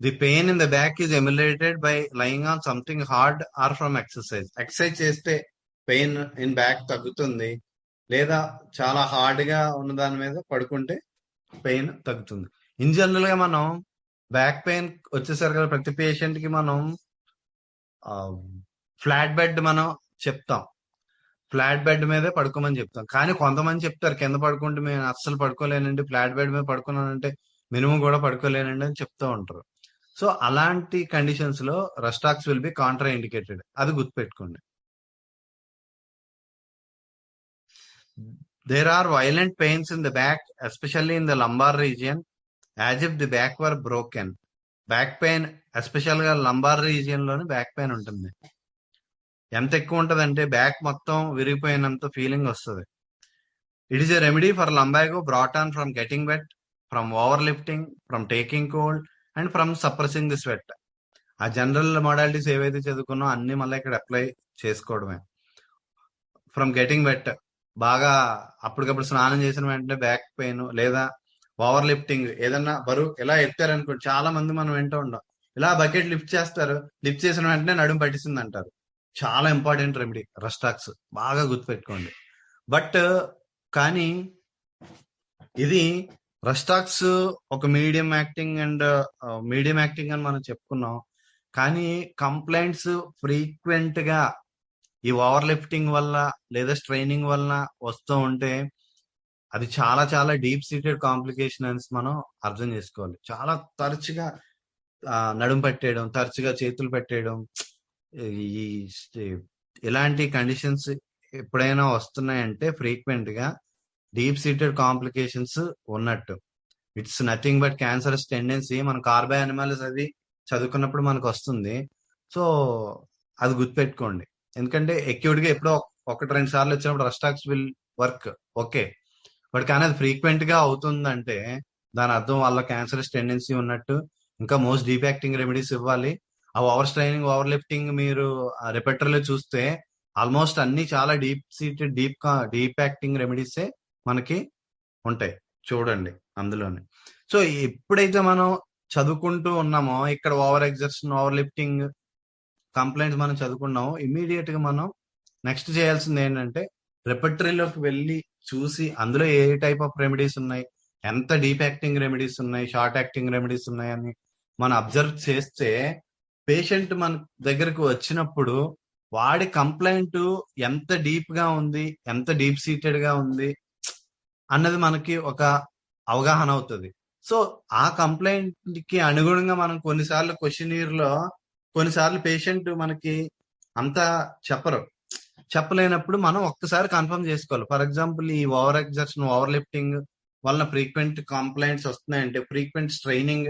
The pain in the back is emulated by lying on something hard or from exercise. Exercise చేస్తే pain in back తగ్గుతుంది, లేదా చాలా hard గా ఉన్న దాని మీద పడుకుంటే పెయిన్ తగ్గుతుంది. ఇన్ జనరల్ గా మనం బ్యాక్ పెయిన్ వచ్చేసరికి ప్రతి పేషెంట్ కి మనం ఫ్లాట్ బెడ్ మనం చెప్తాం, ఫ్లాట్ బెడ్ మీదే పడుకోమని చెప్తాం. కానీ కొంతమంది చెప్తారు కింద పడుకుంటే మేము అస్సలు పడుకోలేనండి, ఫ్లాట్ బెడ్ మీద పడుకున్నానంటే మినిమం కూడా పడుకోలేనండి అని చెప్తూ ఉంటారు. సో అలాంటి కండిషన్స్ లో rhus tox will be Contra indicated, అది గుర్తుపెట్టుకోండి. There are violent pains in the back, especially in the lumbar region, as if the back were broken. Back pain especial గా లంబార్ రీజియన్ లోని బ్యాక్ పెయిన్ ఉంటుంది. ఎంత ఎక్కువ ఉంటదంటే back మొత్తం విరిగిపోయినంత ఫీలింగ్ వస్తుంది. It is a remedy for lumbago brought on from getting wet, from over lifting, from taking cold and from suppressing the sweat. ఆ జనరల్ మోడాలిటీస్ ఏవైతే చదువుకున్నా అన్ని మళ్ళీ ఇక్కడ అప్లై చేసుకోవడమే. ఫ్రమ్ గెటింగ్ వెట్, బాగా అప్పటికప్పుడు స్నానం చేసిన వెంటనే బ్యాక్ పెయిన్, లేదా ఓవర్ లిఫ్టింగ్, ఏదన్నా బరువు ఇలా ఎత్తారనుకోండి. చాలా మంది మనం వింటూ ఉంటాం, ఇలా బకెట్ లిఫ్ట్ చేస్తారు, లిఫ్ట్ చేసిన వెంటనే నడుము పట్టిస్తుంది అంటారు. చాలా ఇంపార్టెంట్ రెమెడీ రస్టాక్స్, బాగా గుర్తుపెట్టుకోండి. బట్ కానీ ఇది రస్టాక్స్ ఒక మీడియం యాక్టింగ్ అని మనం చెప్పుకున్నాం. కానీ కంప్లైంట్స్ ఫ్రీక్వెంట్ గా ఈ ఓవర్ లిఫ్టింగ్ వల్ల లేదా స్ట్రైనింగ్ వల్ల వస్తూ ఉంటే అది చాలా చాలా డీప్ సీటెడ్ కాంప్లికేషన్ అని మనం అర్థం చేసుకోవాలి. చాలా తరచుగా నడుము పట్టేయడం, తరచుగా చేతులు పెట్టేయడం, ఈ ఇలాంటి కండిషన్స్ ఎప్పుడైనా వస్తున్నాయంటే ఫ్రీక్వెంట్ గా డీప్ సీటెడ్ కాంప్లికేషన్స్ ఉన్నట్టు. It's nothing but cancerous tendency. మన కార్బై అనిమల్స్ అది చదువుకున్నప్పుడు మనకు వస్తుంది. సో అది గుర్తుపెట్టుకోండి. ఎందుకంటే అక్యూట్ గా ఎప్పుడో 1-2 సార్లు వచ్చినప్పుడు rhus tox will work, okay. But కానీ అది ఫ్రీక్వెంట్ గా అవుతుందంటే దాని అర్థం వాళ్ళ క్యాన్సరస్ టెండెన్సీ ఉన్నట్టు. ఇంకా మోస్ట్ డీప్ యాక్టింగ్ రెమెడీస్ ఇవ్వాలి. ఆ ఓవర్ స్ట్రైనింగ్, ఓవర్ లిఫ్టింగ్ మీరు రిపెటర్లో చూస్తే ఆల్మోస్ట్ అన్ని చాలా డీప్ సీటెడ్ డీప్ యాక్టింగ్ రెమెడీసే మనకి ఉంటాయి, చూడండి అందులోనే. సో ఎప్పుడైతే మనం చదువుకుంటూ ఉన్నామో ఇక్కడ over exertion, over lifting complaints మనం చదువుకున్నామో, ఇమీడియట్ గా మనం నెక్స్ట్ చేయాల్సింది ఏంటంటే రిపెటరీలోకి వెళ్ళి చూసి అందులో ఏ టైప్ ఆఫ్ రెమెడీస్ ఉన్నాయి, ఎంత డీప్ యాక్టింగ్ రెమెడీస్ ఉన్నాయి, షార్ట్ యాక్టింగ్ రెమెడీస్ ఉన్నాయని మనం అబ్జర్వ్ చేస్తే పేషెంట్ మన దగ్గరకు వచ్చినప్పుడు వాడి కంప్లైంట్ ఎంత డీప్ గా ఉంది, ఎంత డీప్ సీటెడ్ గా ఉంది అన్నది మనకి ఒక అవగాహన అవుతుంది. సో ఆ కంప్లైంట్ కి అనుగుణంగా మనం కొన్నిసార్లు క్వశ్చనీర్ లో కొన్నిసార్లు పేషెంట్ మనకి అంతా చెప్పలేనప్పుడు మనం ఒక్కసారి కన్ఫర్మ్ చేసుకోవాలి. ఫర్ ఎగ్జాంపుల్ ఈ ఓవర్ ఎగ్జర్షన్, ఓవర్ లిఫ్టింగ్ వలన ఫ్రీక్వెంట్ కంప్లైంట్స్ వస్తున్నాయంటే, ఫ్రీక్వెంట్ స్ట్రైనింగ్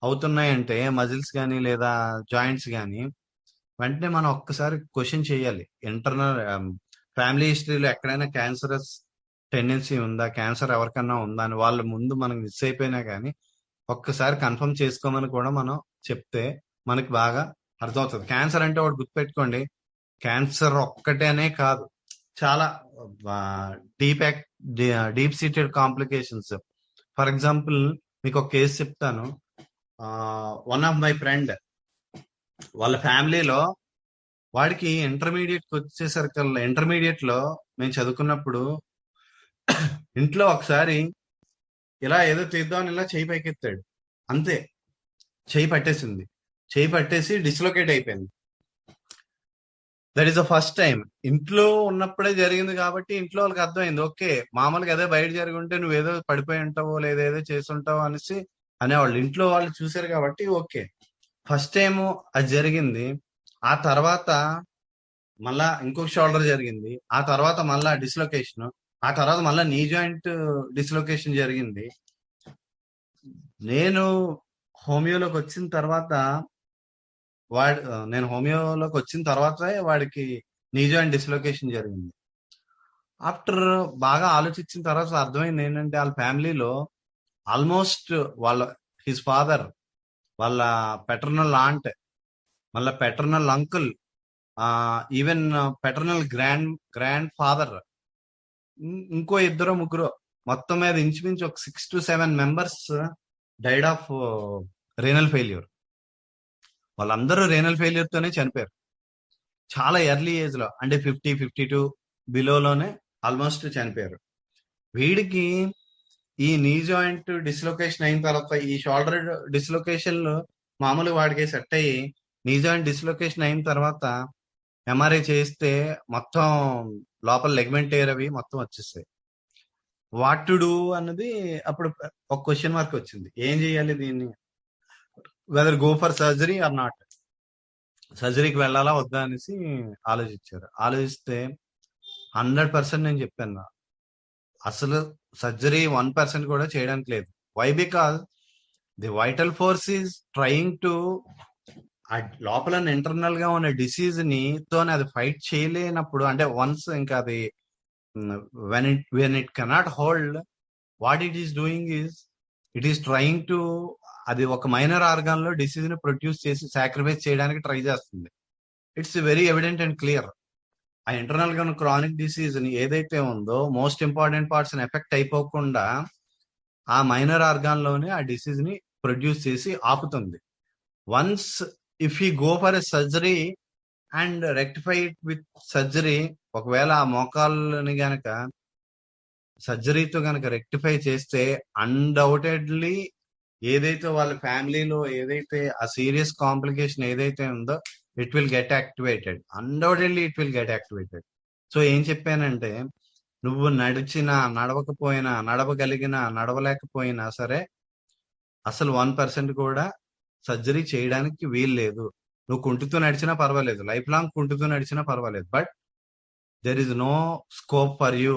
అవుతున్నాయంటే మజిల్స్ కానీ లేదా జాయింట్స్ కానీ, వెంటనే మనం ఒక్కసారి క్వశ్చన్ చేయాలి. ఇంటర్నల్ ఫ్యామిలీ హిస్టరీలో ఎక్కడైనా క్యాన్సరస్ టెండెన్సీ ఉందా, క్యాన్సర్ ఎవరికన్నా ఉందా అని వాళ్ళు ముందు మనకు మిస్ అయిపోయినా కానీ ఒక్కసారి కన్ఫర్మ్ చేసుకోమని కూడా మనం చెప్తే మనకి బాగా అర్థమవుతుంది. క్యాన్సర్ అంటే ఒకటి గుర్తుపెట్టుకోండి, క్యాన్సర్ ఒక్కటేనే కాదు, చాలా deep seated complications. For example మీకు ఒక కేసు చెప్తాను. వన్ ఆఫ్ మై ఫ్రెండ్ వాళ్ళ ఫ్యామిలీలో వాడికి ఇంటర్మీడియట్ వచ్చేసరికల్లా, ఇంటర్మీడియట్ లో మేము చదువుకున్నప్పుడు ఇంట్లో ఒకసారి ఇలా ఏదో తీద్దామని ఇలా చేయి పైకెత్తాడు, అంతే చేయి పట్టేసింది, చేయి పట్టేసి డిస్లొకేట్ అయిపోయింది. That is the first time. ఇంట్లో ఉన్నప్పుడే జరిగింది కాబట్టి ఇంట్లో వాళ్ళకి అర్థమైంది, ఓకే మామూలుగా అదే బయట జరిగి ఉంటే నువ్వేదో పడిపోయి ఉంటావో లేదా ఏదో చేసుంటావో అనేసి అనేవాళ్ళు. ఇంట్లో వాళ్ళు చూశారు కాబట్టి ఓకే. ఫస్ట్ టైం అది జరిగింది. ఆ తర్వాత మళ్ళా ఇంకొక షోల్డర్ జరిగింది, ఆ తర్వాత మళ్ళా డిస్లొకేషన్, ఆ తర్వాత మళ్ళా నీ జాయింట్ డిస్లొకేషన్ జరిగింది. నేను హోమియోలోకి వచ్చిన తర్వాత వాడికి నీ జాయింట్ డిస్లొకేషన్ జరిగింది. ఆఫ్టర్ బాగా ఆలోచించిన తర్వాత అర్థమైంది ఏంటంటే వాళ్ళ ఫ్యామిలీలో ఆల్మోస్ట్ హిస్ ఫాదర్, వాళ్ళ పెటర్నల్ ఆంట్, మళ్ళీ paternal uncle, even paternal grand father, ఇంకో 2-3 మొత్తం మీద ఇంచుమించు ఒక 6 to 7 members died of renal failure. వాళ్ళందరూ రేనల్ ఫెయిల్యూర్ తోనే చనిపోయారు చాలా ఎర్లీ ఏజ్ లో, అంటే 50-52 బిలోలోనే ఆల్మోస్ట్ చనిపోయారు. వీడికి ఈ నీ జాయింట్ డిస్లొకేషన్ అయిన తర్వాత, ఈ షోల్డర్ డిస్లొకేషన్ మామూలుగా వాడికి సెట్ అయ్యి నీ జాయింట్ డిస్లొకేషన్ అయిన తర్వాత ఎంఆర్ఐ చేస్తే మొత్తం లోపల లెగ్మెంట్ ఎయిర్ అవి మొత్తం వచ్చేస్తాయి. వాట్ టు డూ అన్నది అప్పుడు ఒక క్వశ్చన్ మార్క్ వచ్చింది. ఏం చేయాలి దీన్ని, whether go for surgery or not, సర్జరీకి వెళ్ళాలా వద్దా అనేసి ఆలోచించారు. ఆలోచిస్తే 100% నేను చెప్పాను, అసలు సర్జరీ 1% కూడా చేయడానికి లేదు. Why? Because the vital force is trying to, లోపల ఇంటర్నల్ గా ఉన్న డిసీజ్ ని తోనే అది ఫైట్ చేయలేనప్పుడు, అంటే వన్స్ ఇంకా అది when it cannot hold, what it is doing is it is trying to, అది ఒక మైనర్ ఆర్గాన్ లో డిసీజ్ ని ప్రొడ్యూస్ చేసి సాక్రిఫైస్ చేయడానికి ట్రై చేస్తుంది. It's very evident and clear. ఆ ఇంటర్నల్ గా ఉన్న క్రానిక్ డిసీజ్ ని ఏదైతే ఉందో మోస్ట్ ఇంపార్టెంట్ పార్ట్స్ ఎఫెక్ట్ అయిపోకుండా ఆ మైనర్ ఆర్గాన్ లోనే ఆ డిసీజ్ ని ప్రొడ్యూస్ చేసి ఆపుతుంది. Once if you go for a surgery and rectify it with surgery, ఒకవేళ ఆ మోకాళ్ళని గనక సర్జరీతో గనక రెక్టిఫై చేస్తే అన్డౌటెడ్లీ ఏదైతే వాళ్ళ ఫ్యామిలీలో ఏదైతే ఆ సీరియస్ కాంప్లికేషన్ ఏదైతే ఉందో it will get activated, undoubtedly it will get activated. So ఏం చెప్పానంటే, నువ్వు నడిచినా నడవకపోయినా, నడవగలిగినా నడవలేకపోయినా సరే అసలు 1% కూడా సర్జరీ చేయడానికి వీలు లేదు. నువ్వు కుంటుతూ నడిచినా పర్వాలేదు, లైఫ్ లాంగ్ కుంటుతూ నడిచినా పర్వాలేదు, but there is no scope for you.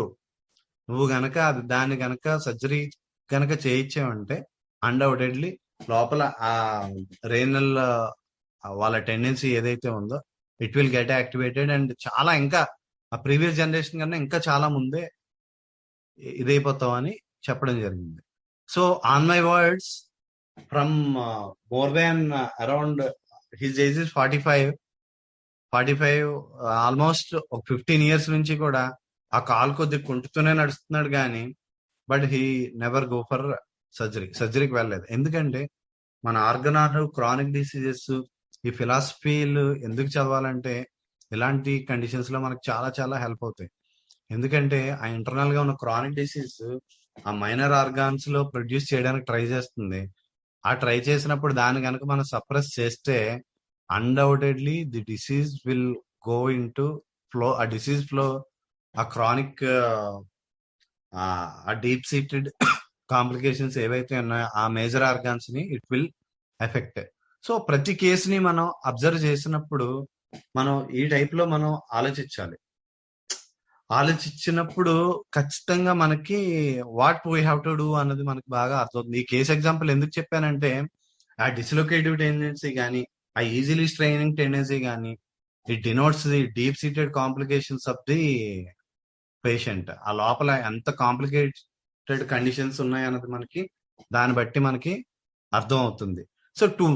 నువ్వు గనక దాన్ని గనక సర్జరీ గనక చేయించావంటే అన్డౌటెడ్లీ లోపల ఆ రేనల్ వాళ్ళ టెండెన్సీ ఏదైతే ఉందో it will get activated, and చాలా ఇంకా ఆ ప్రీవియస్ జనరేషన్ కన్నా ఇంకా చాలా ముందే ఇదైపోతావు అని చెప్పడం జరిగింది. So on my words, from more than around his age is 45 almost ఒక 15 years నుంచి కూడా ఆ కాలు కొద్దిగా కుంటుతూనే నడుస్తున్నాడు కానీ, but he never go for సర్జరీకి వెళ్ళలేదు. ఎందుకంటే మన ఆర్గనార్ క్రానిక్ డిసీజెస్ ఈ ఫిలాసఫీలు ఎందుకు చదవాలంటే ఇలాంటి కండిషన్స్ లో మనకు చాలా చాలా హెల్ప్ అవుతాయి. ఎందుకంటే ఆ ఇంటర్నల్ గా ఉన్న క్రానిక్ డిసీజ్ ఆ మైనర్ ఆర్గాన్స్ లో ప్రొడ్యూస్ చేయడానికి ట్రై చేస్తుంది. ఆ ట్రై చేసినప్పుడు దాన్ని కనుక మనం సప్రెస్ చేస్తే undoubtedly the disease will go in to flow, ఆ డిసీజ్ ఫ్లో, ఆ క్రానిక్ ఆ డీప్ సీటెడ్ కాంప్లికేషన్స్ ఏవైతే ఉన్నాయో ఆ మేజర్ ఆర్గాన్స్ ని ఇట్ విల్ ఎఫెక్ట్. సో ప్రతి కేసుని మనం అబ్జర్వ్ చేసినప్పుడు మనం ఈ టైప్ లో మనం ఆలోచించినప్పుడు ఖచ్చితంగా మనకి what we have to do అన్నది మనకి బాగా అర్థమవుతుంది. ఈ కేసు ఎగ్జాంపుల్ ఎందుకు చెప్పానంటే, ఆ డిస్లొకేటివ్ టెండెన్సీ కానీ, ఆ ఈజీలీ స్ట్రైనింగ్ టెండెన్సీ కానీ, it denotes the deep seated complications of the patient. ఆ లోపల ఎంత కాంప్లికేటెడ్ కండిషన్స్ ఉన్నాయన్నది మనకి దాన్ని బట్టి మనకి అర్థం అవుతుంది. So to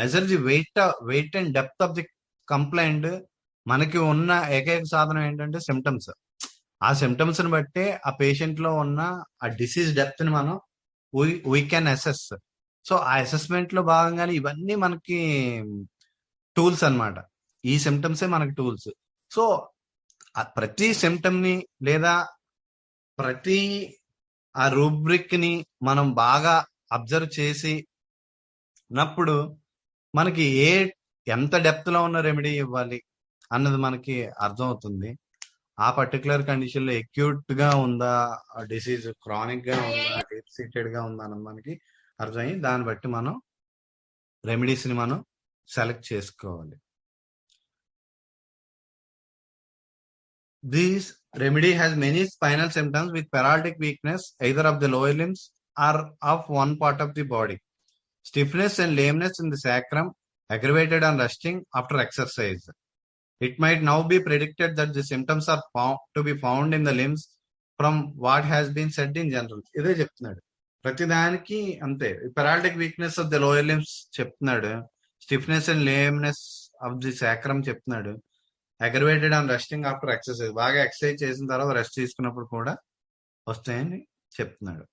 measure the weight and depth of the complaint, మనకి ఉన్న ఏకైక సాధనం ఏంటంటే సిమ్టమ్స్. ఆ సిమ్టమ్స్ ని బట్టే ఆ పేషెంట్ లో ఉన్న ఆ డిసీజ్ డెప్త్ ని మనం వీ కెన్ అసెస్. సో ఆ అసెస్మెంట్ లో భాగంగానే ఇవన్నీ మనకి టూల్స్ అన్నమాట. ఈ సిమ్టమ్సే మనకి టూల్స్. సో ప్రతి సిమ్టమ్ ని లేదా ప్రతి ఆ రూబ్రిక్ ని మనం బాగా అబ్జర్వ్ చేసినప్పుడు మనకి ఎంత డెప్త్ లో ఉన్న రెమెడీ ఇవ్వాలి అన్నది మనకి అర్థం అవుతుంది. ఆ పర్టికులర్ కండిషన్ లో అక్యూట్ గా ఉందా డిసీజ్, క్రానిక్ గా ఉందా, డీప్ సీటెడ్ గా ఉందా అన్నది మనకి అర్థమయ్యి దాన్ని బట్టి మనం రెమెడీస్ ని మనం సెలెక్ట్ చేసుకోవాలి. This remedy has many spinal symptoms with paralytic weakness either of the lower limbs or of one part of the body. Stiffness and lameness in the sacrum aggravated on resting after exercise. It might now be predicted that the symptoms are to be found in the limbs from what has been said in general. ఇదే చెప్తున్నాడు ప్రతిదానికి అంతే. Paralytic weakness of the lower limbs చెప్తున్నాడు, stiffness and lameness of the sacrum చెప్తున్నాడు, aggravated on resting after exercise, బాగా exercise చేసిన తర్వాత rest తీసుకున్నప్పుడు కూడా వస్తాయని చెప్తున్నాడు.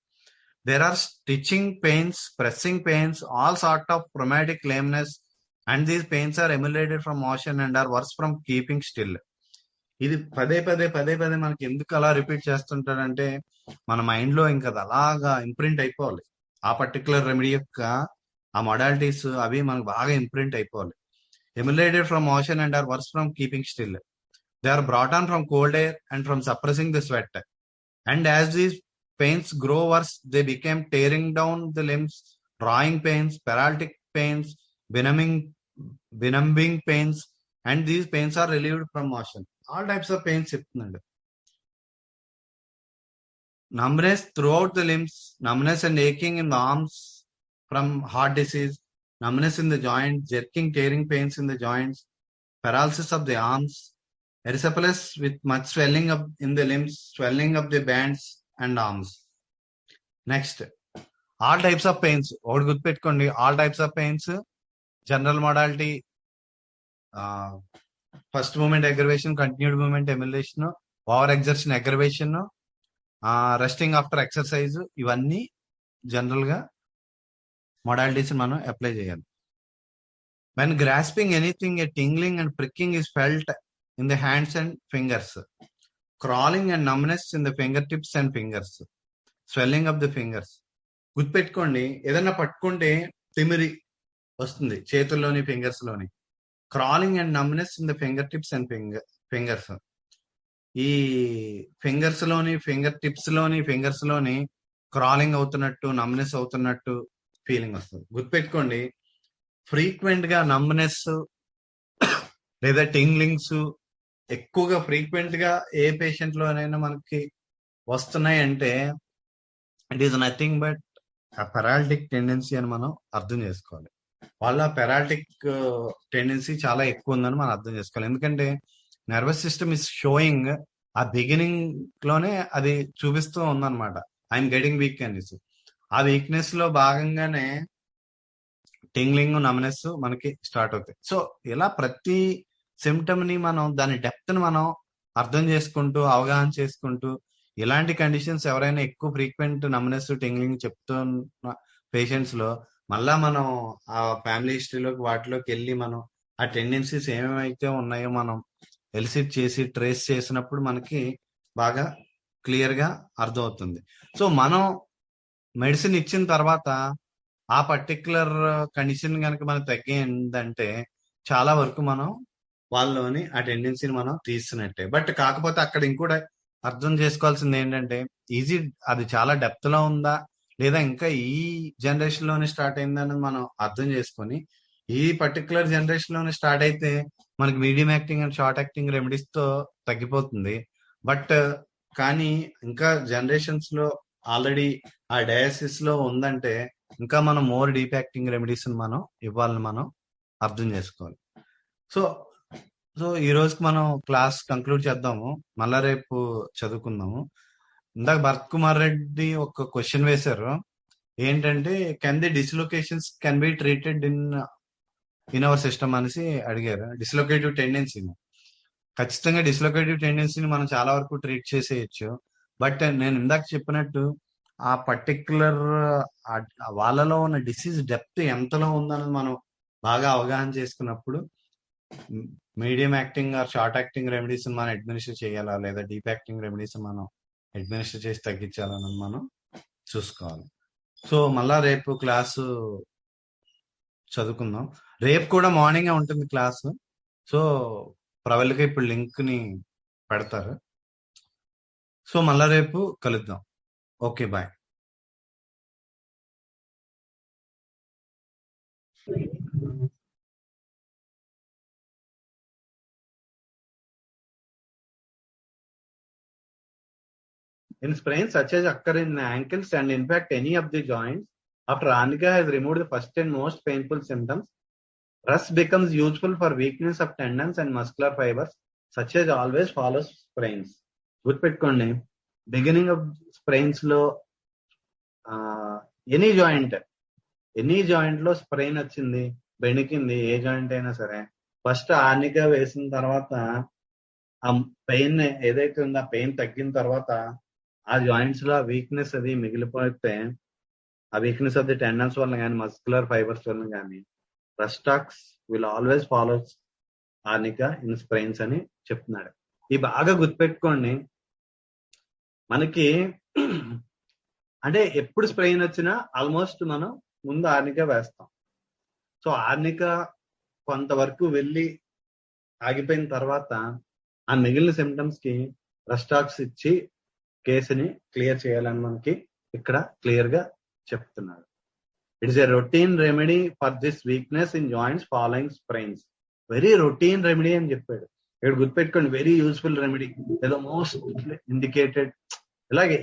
There are stitching pains, pressing pains, all sort of traumatic lameness and these pains are ameliorated from motion and are worse from keeping still. ఇది పదే పదే మనకి ఎందుకు అలా రిపీట్ చేస్తుంటాడంటే మన మైండ్ లో ఇంకా అది అలాగా ఇంప్రింట్ అయిపోవాలి. ఆ పర్టికులర్ రెమెడీ యొక్క ఆ మొడాలిటీస్ అవి మనకు బాగా ఇంప్రింట్ అయిపోవాలి. Emulated from motion and are worse from keeping still. They are brought on from cold air and from suppressing the sweat. And as these pains grow worse they became tearing down the limbs, drawing pains, paralytic pains, benumbing pains, and these pains are relieved from motion. All types of pains చెప్తున్నాడు. Numbness throughout the limbs, numbness and aching in the arms from heart disease, numbness in the joint, jerking, tearing pains in the joints, paralysis of the arms, erysipelas with much swelling up in the limbs, swelling of the bands and arms. Next, all types of pains. ఒకటి గుర్తుపెట్టుకోండి, all types of pains, general modality, first movement aggravation, continued movement emulation, over exertion aggravation, resting after exercise, ఇవన్నీ general గా modalities మనం apply చేయాలి. When grasping anything, a tingling and pricking is felt in the hands and fingers, crawling and numbness in the finger tips and fingers, swelling of the fingers. గుర్తుపెట్టుకోండి, ఏదైనా పట్టుకుంటే తిమిరి వస్తుంది చేతుల్లోని, ఫింగర్స్ లోని. Crawling and numbness in the finger tips and fingers. ఈ fingers లోని, finger tips లోని, ఫింగర్స్ లోని క్రాలింగ్ అవుతున్నట్టు, నమ్నెస్ అవుతున్నట్టు ఫీలింగ్ వస్తుంది. గుర్తుపెట్టుకోండి, ఫ్రీక్వెంట్ గా నమ్నెస్ లేదా టింగ్లింగ్స్ ఎక్కువగా ఫ్రీక్వెంట్ గా ఏ పేషెంట్ లోనైనా మనకి వస్తున్నాయి అంటే ఇట్ ఈస్ నథింగ్ బట్ ఆ పెరాలిటిక్ టెండెన్సీ అని మనం అర్థం చేసుకోవాలి. వాళ్ళ పెరాలిటిక్ టెండెన్సీ చాలా ఎక్కువ ఉందని మనం అర్థం చేసుకోవాలి. ఎందుకంటే నర్వస్ సిస్టమ్ ఇస్ షోయింగ్, ఆ బిగినింగ్ లోనే అది చూపిస్తూ ఉందన్నమాట, ఐఎమ్ గెటింగ్ వీక్ అనేసి. ఆ వీక్నెస్ లో భాగంగానే టింగ్లింగ్, నమ్నెస్ మనకి స్టార్ట్ అవుతాయి. సో ఇలా ప్రతి సిమ్టమ్ ని మనం, దాని డెప్త్ ని మనం అర్థం చేసుకుంటూ, అవగాహన చేసుకుంటూ, ఇలాంటి కండిషన్స్ ఎవరైనా ఎక్కువ ఫ్రీక్వెంట్ నమ్నెస్, టింగ్లింగ్ చెప్తున్న పేషెంట్స్ లో మళ్ళా మనం ఆ ఫ్యామిలీ హిస్టరీలోకి వాటిలోకి వెళ్ళి మనం ఆ టెండెన్సీస్ ఏమేమైతే ఉన్నాయో మనం ఎలిసిట్ చేసి ట్రేస్ చేసినప్పుడు మనకి బాగా క్లియర్ గా అర్థమవుతుంది. సో మనం మెడిసిన్ ఇచ్చిన తర్వాత ఆ పర్టికులర్ కండిషన్ కనుక మనకు తగ్గిందంటే చాలా వరకు మనం వాళ్ళలోని ఆ టెండెన్సీని మనం తీసినట్టే. బట్ కాకపోతే అక్కడ ఇంకోటి అర్థం చేసుకోవాల్సింది ఏంటంటే, ఈజీ అది చాలా డెప్త్ లో ఉందా లేదా ఇంకా ఈ జనరేషన్ లోనే స్టార్ట్ అయిందని మనం అర్థం చేసుకొని, ఈ పర్టికులర్ జనరేషన్ లోనే స్టార్ట్ అయితే మనకి medium acting and short acting remedies తో తగ్గిపోతుంది. బట్ కానీ ఇంకా జనరేషన్స్ లో ఆల్రెడీ ఆ డయాసిస్ లో ఉందంటే ఇంకా మనం మోర్ డీప్ యాక్టింగ్ రెమెడీస్ మనం ఇవ్వాలని మనం అర్థం చేసుకోవాలి. సో ఈ రోజుకి మనం క్లాస్ కంక్లూడ్ చేద్దాము, మళ్ళా రేపు చదువుకుందాము. ఇందాక భరత్ కుమార్ రెడ్డి ఒక క్వశ్చన్ వేశారు, ఏంటంటే can the dislocations can be treated in our system అనేసి అడిగారు. డిస్లొకేటివ్ టెండెన్సీని, ఖచ్చితంగా డిస్లొకేటివ్ టెండెన్సీని మనం చాలా వరకు ట్రీట్ చేసేయచ్చు. బట్ నేను ఇందాక చెప్పినట్టు ఆ పర్టికులర్ వాళ్ళలో ఉన్న డిసీజ్ డెప్త్ ఎంతలో ఉందన్నది మనం బాగా అవగాహన చేసుకున్నప్పుడు medium acting are short acting remedies మనం అడ్మినిస్టర్ చేయాలా లేదా డీప్ యాక్టింగ్ రెమెడీస్ మనం అడ్మినిస్టర్ చేసి తగ్గించాలని మనం చూసుకోవాలి. సో మళ్ళా రేపు క్లాసు చదువుకుందాం. రేపు కూడా మార్నింగే ఉంటుంది క్లాసు. సో ప్రవల్గా ఇప్పుడు లింక్ ని పెడతారు. సో మళ్ళా రేపు కలుద్దాం. Okay, bye. In sprains such as occur in ankles and in fact any of the joints, after Arnica has removed the first and most painful symptoms, rest becomes useful for weakness of tendons and muscular fibers, such as always follows sprains. గుర్తుపెట్టుకోండి, beginning of sprains లో any joint లో sprain వచ్చింది, బెణికింది, ఏ joint అయినా సరే, first arnica వేసిన తర్వాత ఆ pain ఏదైతే ఉందో ఆ పెయిన్ తగ్గిన తర్వాత ఆ జాయింట్స్ లో వీక్నెస్ అది మిగిలిపోతే, ఆ వీక్నెస్ ఆఫ్ ది టెండన్స్ వల్ల కానీ, మస్కులర్ ఫైబర్స్ వల్ల కానీ, rhus tox will always follow arnica in sprains అని చెప్తున్నాడు. ఇది బాగా గుర్తుపెట్టుకోండి. మనకి అంటే ఎప్పుడు స్ప్రెయిన్ వచ్చినా ఆల్మోస్ట్ మనం ముందు ఆర్నికా వేస్తాం. సో ఆర్నికా కొంతవరకు వెళ్ళి ఆగిపోయిన తర్వాత ఆ మిగిలిన సిమ్టమ్స్ కి రెస్టాక్స్ ఇచ్చి కేసుని క్లియర్ చేయాలని మనకి ఇక్కడ క్లియర్ గా చెప్తున్నాడు. It's a routine remedy for this weakness in joints following sprains. Very routine remedy అని చెప్పాడు. ఇక్కడ గుర్తుపెట్టుకోండి, వెరీ యూస్ఫుల్ రెమెడీ, ఏదో మోస్ట్ ఇండికేటెడ్. ఇలాగే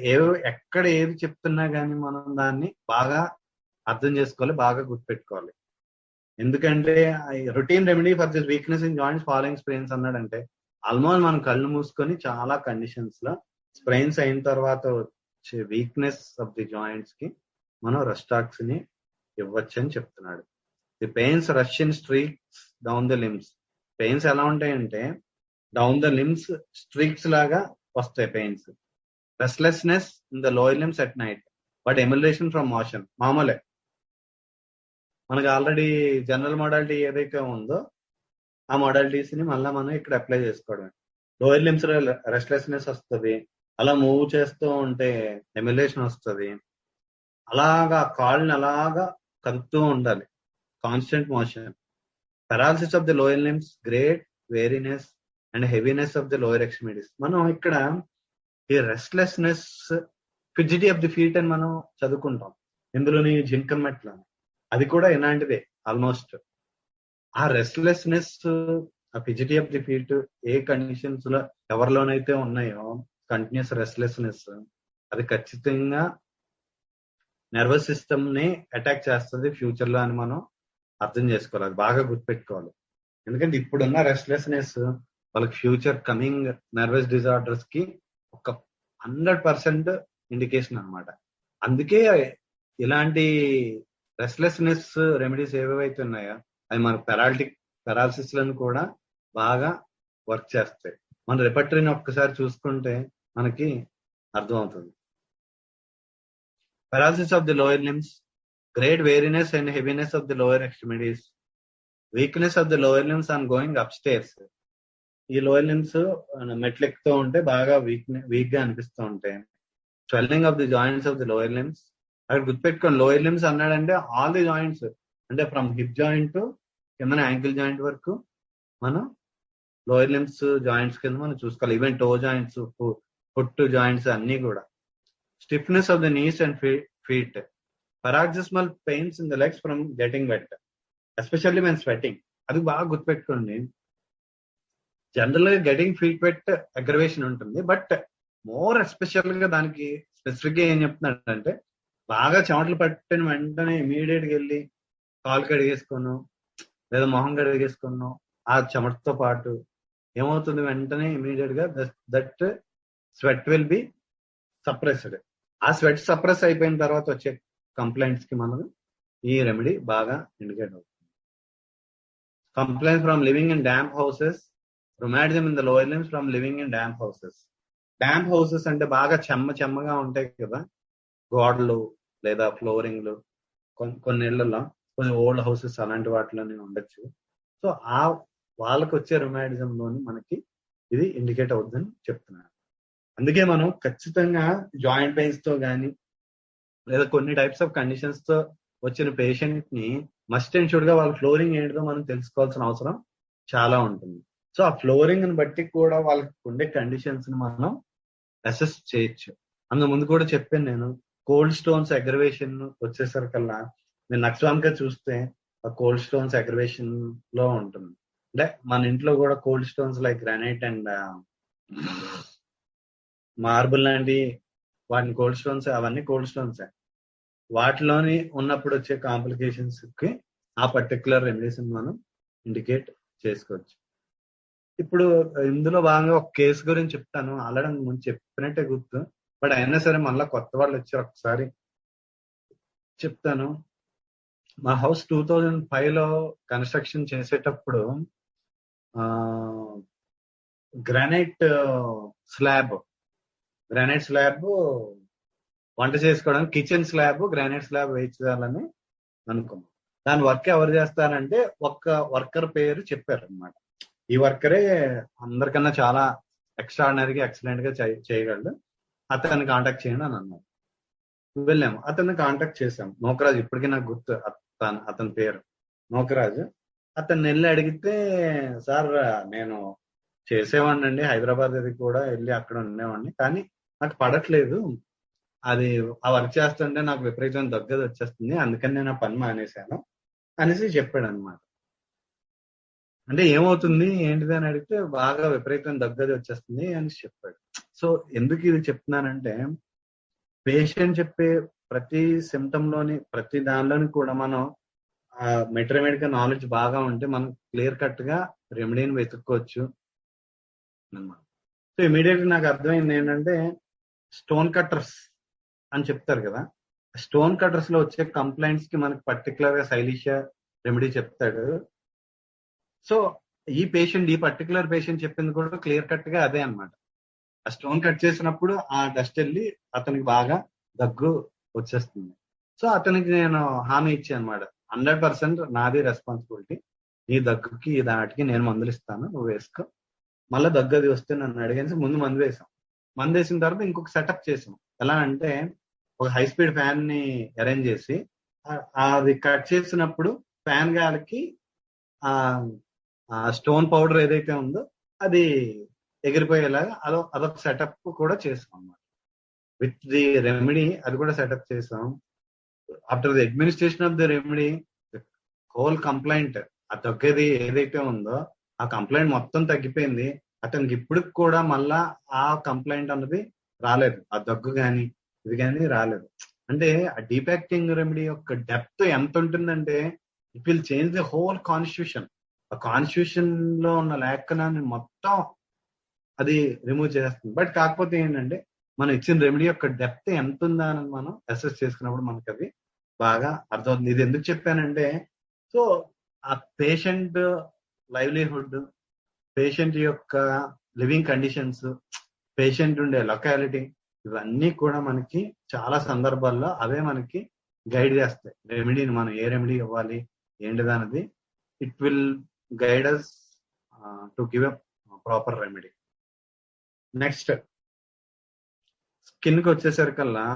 ఎక్కడ ఏది చెప్తున్నా కానీ మనం దాన్ని బాగా అర్థం చేసుకోవాలి, బాగా గుర్తుపెట్టుకోవాలి. ఎందుకంటే routine remedy for this weakness in joints following sprains అన్నాడంటే ఆల్మోస్ట్ మనం కళ్ళు మూసుకొని చాలా కండిషన్స్ లో స్ప్రెయిన్స్ అయిన తర్వాత వచ్చే వీక్నెస్ ఆఫ్ ది జాయింట్స్ కి మనం రెస్టాక్స్ ని ఇవ్వచ్చు అని చెప్తున్నాడు. The pains rush in streaks down the limbs. Pains ఎలా ఉంటాయంటే డౌన్ ద లిమ్స్ స్ట్రీక్స్ లాగా వస్తాయి pains. Restlessness in the lower limbs at night but emulation from motion. మామూలే, మనకి ఆల్రెడీ జనరల్ మోడాలిటీ ఏదైతే ఉందో ఆ మోడాలిటీస్ ని మళ్ళీ మనం ఇక్కడ అప్లై చేసుకోవడం. లోయర్ లిమ్స్ రెస్ట్లెస్నెస్ వస్తుంది, అలా మూవ్ చేస్తూ ఉంటే ఎమ్యులేషన్ వస్తుంది, అలాగా కాళ్ళని అలాగా కదుపుతూ ఉండాలి, constant motion. Paralysis of the lower limbs, great weariness and heaviness of the lower extremities. మనం ఇక్కడ ఈ restlessness, fidgety of the feet అని మనం చదువుకుంటాం ఇందులోని జింకం మెట్ల. అది కూడా ఇలాంటిదే ఆల్మోస్ట్. ఆ రెస్ట్లెస్నెస్, ఆ ఫిజిటీ ఆఫ్ ది ఫీట్ ఏ కండిషన్స్ లో ఎవరిలోనైతే ఉన్నాయో కంటిన్యూస్ రెస్ట్లెస్నెస్, అది ఖచ్చితంగా నర్వస్ సిస్టమ్ ని అటాక్ చేస్తుంది ఫ్యూచర్ లో అని మనం అర్థం చేసుకోవాలి. అది బాగా గుర్తుపెట్టుకోవాలి. ఎందుకంటే ఇప్పుడున్న రెస్ట్లెస్నెస్ వాళ్ళకి ఫ్యూచర్ కమింగ్ నర్వస్ డిజార్డర్స్ కి ఒక 100% ఇండికేషన్ అన్నమాట. అందుకే ఇలాంటి రెస్ట్లెస్నెస్ రెమెడీస్ ఏవేవైతే ఉన్నాయో అవి మన పెరాలసిస్ లను కూడా బాగా వర్క్ చేస్తాయి. మన రిపర్టరీని ఒక్కసారి చూసుకుంటే మనకి అర్థమవుతుంది. Paralysis of the lower limbs, great weariness and heaviness of the lower extremities, weakness of the lower limbs on going upstairs. ఈ లోయర్ లిమ్స్ మెట్లు ఎక్కుతూ ఉంటే బాగా వీక్ గా అనిపిస్తూ ఉంటాయి. Swelling of the joints of the lower limbs. అక్కడ గుర్తుపెట్టుకోండి, లోయర్ లిమ్స్ అన్నాడంటే ఆల్ ది జాయింట్స్, అంటే ఫ్రమ్ హిప్ జాయింట్ కింద యాంకిల్ జాయింట్ వరకు మనం లోయర్ లిమ్స్ జాయింట్స్ కింద మనం చూసుకోవాలి. Even toe joints, foot joints అన్ని కూడా. Stiffness of the knees and feet. Paroxysmal pains in the legs from getting wet, especially when sweating. అది బాగా గుర్తుపెట్టుకోండి. జనరల్ గా గెటింగ్ ఫీట్ వెట్ అగ్రవేషన్ ఉంటుంది, బట్ మోర్ ఎస్పెషల్ గా దానికి స్పెసిఫిక్ గా ఏం చెప్తున్నాడు అంటే బాగా చెమటలు పట్టిన వెంటనే ఇమీడియట్ గా వెళ్ళి కాలు కడిగేసుకును లేదా మొహం కడిగేసుకును, ఆ చెమటతో పాటు ఏమవుతుంది వెంటనే ఇమీడియట్ గా that sweat will be suppressed. ఆ స్వెట్ సప్రెస్ అయిపోయిన తర్వాత వచ్చే కంప్లైంట్స్ కి మనం ఈ రెమెడీ బాగా ఇండికేట్ అవుతుంది. Complaints from living in damp houses, rheumatism in the lower limbs from living in damp houses. Damp houses అంటే బాగా చెమ్మగా ఉంటాయి కదా గోడలు లేదా ఫ్లోరింగ్లు, కొన్ని ఇళ్లలో, కొన్ని ఓల్డ్ హౌసెస్ అలాంటి వాటిలోనే ఉండొచ్చు. సో ఆ వాళ్ళకి వచ్చే రొమాటిజం లోని మనకి ఇది ఇండికేట్ అవుతుందని చెప్తున్నాను. అందుకే మనం ఖచ్చితంగా జాయింట్ పెయిన్స్ తో గానీ లేదా కొన్ని టైప్స్ ఆఫ్ కండిషన్స్ తో వచ్చిన పేషెంట్ ని మస్ట్ అండ్ షుడ్ గా వాళ్ళ ఫ్లోరింగ్ ఏంటో మనం తెలుసుకోవాల్సిన అవసరం చాలా ఉంటుంది. సో ఆ ఫ్లోరింగ్ ని బట్టి కూడా వాళ్ళకి ఉండే కండిషన్స్ ని మనం అసెస్ చేయొచ్చు. అందు ముందు కూడా చెప్పాను నేను, కోల్డ్ స్టోన్స్ అగ్రవేషన్ వచ్చేసరికల్లా నేను నక్సలాంగా చూస్తే ఆ కోల్డ్ స్టోన్స్ అగ్రవేషన్ లో ఉంటుంది. అంటే మన ఇంట్లో కూడా cold stones like granite and marble లాంటి వాటిని కోల్డ్ స్టోన్స్, అవన్నీ కోల్డ్ స్టోన్స్. వాటిలోని ఉన్నప్పుడు వచ్చే కాంప్లికేషన్స్ కి ఆ పర్టికులర్ రెమెడీస్ మనం ఇండికేట్ చేసుకోవచ్చు. ఇప్పుడు ఇందులో భాగంగా ఒక కేసు గురించి చెప్తాను. ఆల్రెడీ ముందు చెప్పినట్టే గుర్తు, బట్ అయినా సరే మళ్ళీ కొత్త వాళ్ళు వచ్చి ఒకసారి చెప్తాను. మా హౌస్ 2005 లో కన్స్ట్రక్షన్ చేసేటప్పుడు గ్రానైట్ స్లాబ్ వంట చేసుకోవడానికి కిచెన్ స్లాబ్ గ్రానైట్ స్లాబ్ వేయించాలని అనుకున్నాం. దాని వర్క్ ఎవరు చేస్తారంటే ఒక్క వర్కర్ పేరు చెప్పారు అనమాట. ఈ వర్కరే అందరికన్నా చాలా ఎక్స్ట్రాడినరీగా ఎక్సలెంట్ గా చేయగలడు, అతన్ని కాంటాక్ట్ చేయండి అని అన్నారు. వెళ్ళాము, అతన్ని కాంటాక్ట్ చేశాము. నోకరాజు ఇప్పటికీ నాకు గుర్తు అతని పేరు నోకరాజు. అతన్ని వెళ్ళి అడిగితే, సార్ నేను చేసేవాడిని అండి, హైదరాబాద్ అది కూడా వెళ్ళి అక్కడ ఉండేవాడిని, కానీ నాకు పడట్లేదు, అది ఆ వర్క్ చేస్తుంటే నాకు విపరీతం దగ్గర వచ్చేస్తుంది, అందుకని నేను ఆ పని మానేశాను అనేసి చెప్పాడు అనమాట. అంటే ఏమవుతుంది ఏంటిది అని అడిగితే బాగా విపరీతం దగ్గర వచ్చేస్తుంది అని చెప్పాడు. సో ఎందుకు ఇది చెప్తున్నానంటే, పేషెంట్ చెప్పే ప్రతి సిమ్టమ్ లోని ప్రతి దానిలోని కూడా మనం మెట్రోమెడికల్ నాలెడ్జ్ బాగా ఉంటే మనం క్లియర్ కట్ గా రెమెడీని వెతుక్కోవచ్చు అన్నమాట. సో ఇమీడియట్ గా నాకు అర్థమైంది ఏంటంటే, స్టోన్ కట్టర్స్ అని చెప్తారు కదా, స్టోన్ కట్టర్స్ లో వచ్చే కంప్లైంట్స్ కి మనకి పర్టికులర్ గా శైలిషా రెమెడీ చెప్తాడు. సో ఈ పర్టికులర్ పేషెంట్ చెప్పింది కూడా క్లియర్ కట్ గా అదే అన్నమాట. ఆ స్టోన్ కట్ చేసినప్పుడు ఆ డస్ట్ వెళ్ళి అతనికి బాగా దగ్గు వచ్చేస్తుంది. సో అతనికి నేను హామీ ఇచ్చాను అనమాట, 100% నాది రెస్పాన్సిబిలిటీ, నీ దగ్గుకి ఈ దాటికి నేను మందులు ఇస్తాను, నువ్వు వేసుకో, మళ్ళీ దగ్గు అది వస్తే నన్ను అడిగేసి ముందు మందు వేసాం. మందు వేసిన తర్వాత ఇంకొక సెటప్ చేసాం. ఎలా అంటే, ఒక హై స్పీడ్ ఫ్యాన్ ని అరేంజ్ చేసి అది కట్ చేసినప్పుడు ఫ్యాన్ గాలికి ఆ స్టోన్ పౌడర్ ఏదైతే ఉందో అది ఎగిరిపోయేలాగా అదొక సెటప్ కూడా చేసాం అన్నమాట. విత్ ది రెమెడీ అది కూడా సెటప్ చేసాం. After the administration of the remedy, whole complaint, ఆ తగ్గేది ఏదైతే ఉందో ఆ కంప్లైంట్ మొత్తం తగ్గిపోయింది. అతనికి ఇప్పటికి కూడా మళ్ళా ఆ కంప్లైంట్ అన్నది రాలేదు, ఆ దగ్గు కానీ ఇది కానీ రాలేదు. అంటే ఆ డీప్ యాక్టింగ్ రెమెడీ యొక్క డెప్త్ ఎంత ఉంటుందంటే, it will change the whole constitution. ఆ కాన్స్టిట్యూషన్ లో ఉన్న లేఖనాన్ని మొత్తం అది రిమూవ్ చేస్తుంది. బట్ కాకపోతే ఏంటంటే, మనం ఇచ్చిన రెమెడీ యొక్క డెప్త్ ఎంత ఉందా అని మనం అసెస్ చేసుకున్నప్పుడు మనకి అది బాగా అర్థమవుతుంది. ఇది ఎందుకు చెప్పానంటే, సో ఆ పేషెంట్ లైవ్లీహుడ్, పేషెంట్ యొక్క లివింగ్ కండిషన్స్, పేషెంట్ ఉండే లొకాలిటీ, ఇవన్నీ కూడా మనకి చాలా సందర్భాల్లో అవే మనకి గైడ్ చేస్తాయి. రెమెడీని మనం ఏ రెమెడీ ఇవ్వాలి ఏంటిది అన్నది, it will guide us to give a proper remedy. Next skin కి వచ్చేసరికల్లా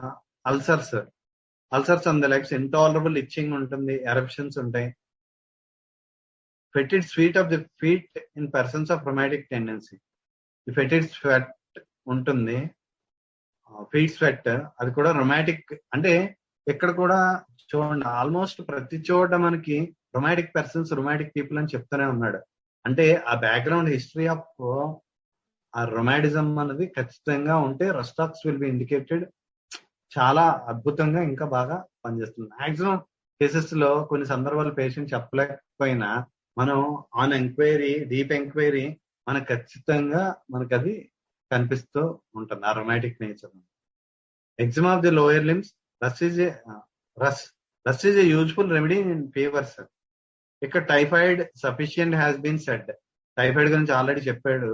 ulcers and the likes, intolerable itching ఉంటుంది, ఎరప్షన్స్ ఉంటాయి. Fetid sweat of the feet in persons of rheumatic tendency. ఈ ఫెటిడ్ స్వెట్ ఉంటుంది, feet sweat, అది కూడా రొమాటిక్. అంటే ఇక్కడ కూడా చూడండి, ఆల్మోస్ట్ ప్రతి చోట మనకి రొమాటిక్ పర్సన్స్, రొమాటిక్ పీపుల్ అని చెప్తూనే ఉన్నాడు. అంటే ఆ బ్యాక్గ్రౌండ్ హిస్టరీ ఆఫ్ ఆ రొమాటిజం అనేది ఖచ్చితంగా ఉంటే రస్టాక్స్ విల్ బి ఇండికేటెడ్. చాలా అద్భుతంగా ఇంకా బాగా పనిచేస్తుంది. మాక్సిమం కేసెస్ లో కొన్ని సందర్భాలు పేషెంట్ చెప్పలేకపోయినా మనం ఆన్ ఎంక్వైరీ, డీప్ ఎంక్వైరీ, మనకు ఖచ్చితంగా మనకు అది కనిపిస్తూ ఉంటుంది ఆ rheumatic nature. Eczema of the lower limbs, Rhus is a useful remedy in fevers. ఇక్కడ typhoid sufficient has been said, typhoid గురించి ఆల్రెడీ చెప్పాడు.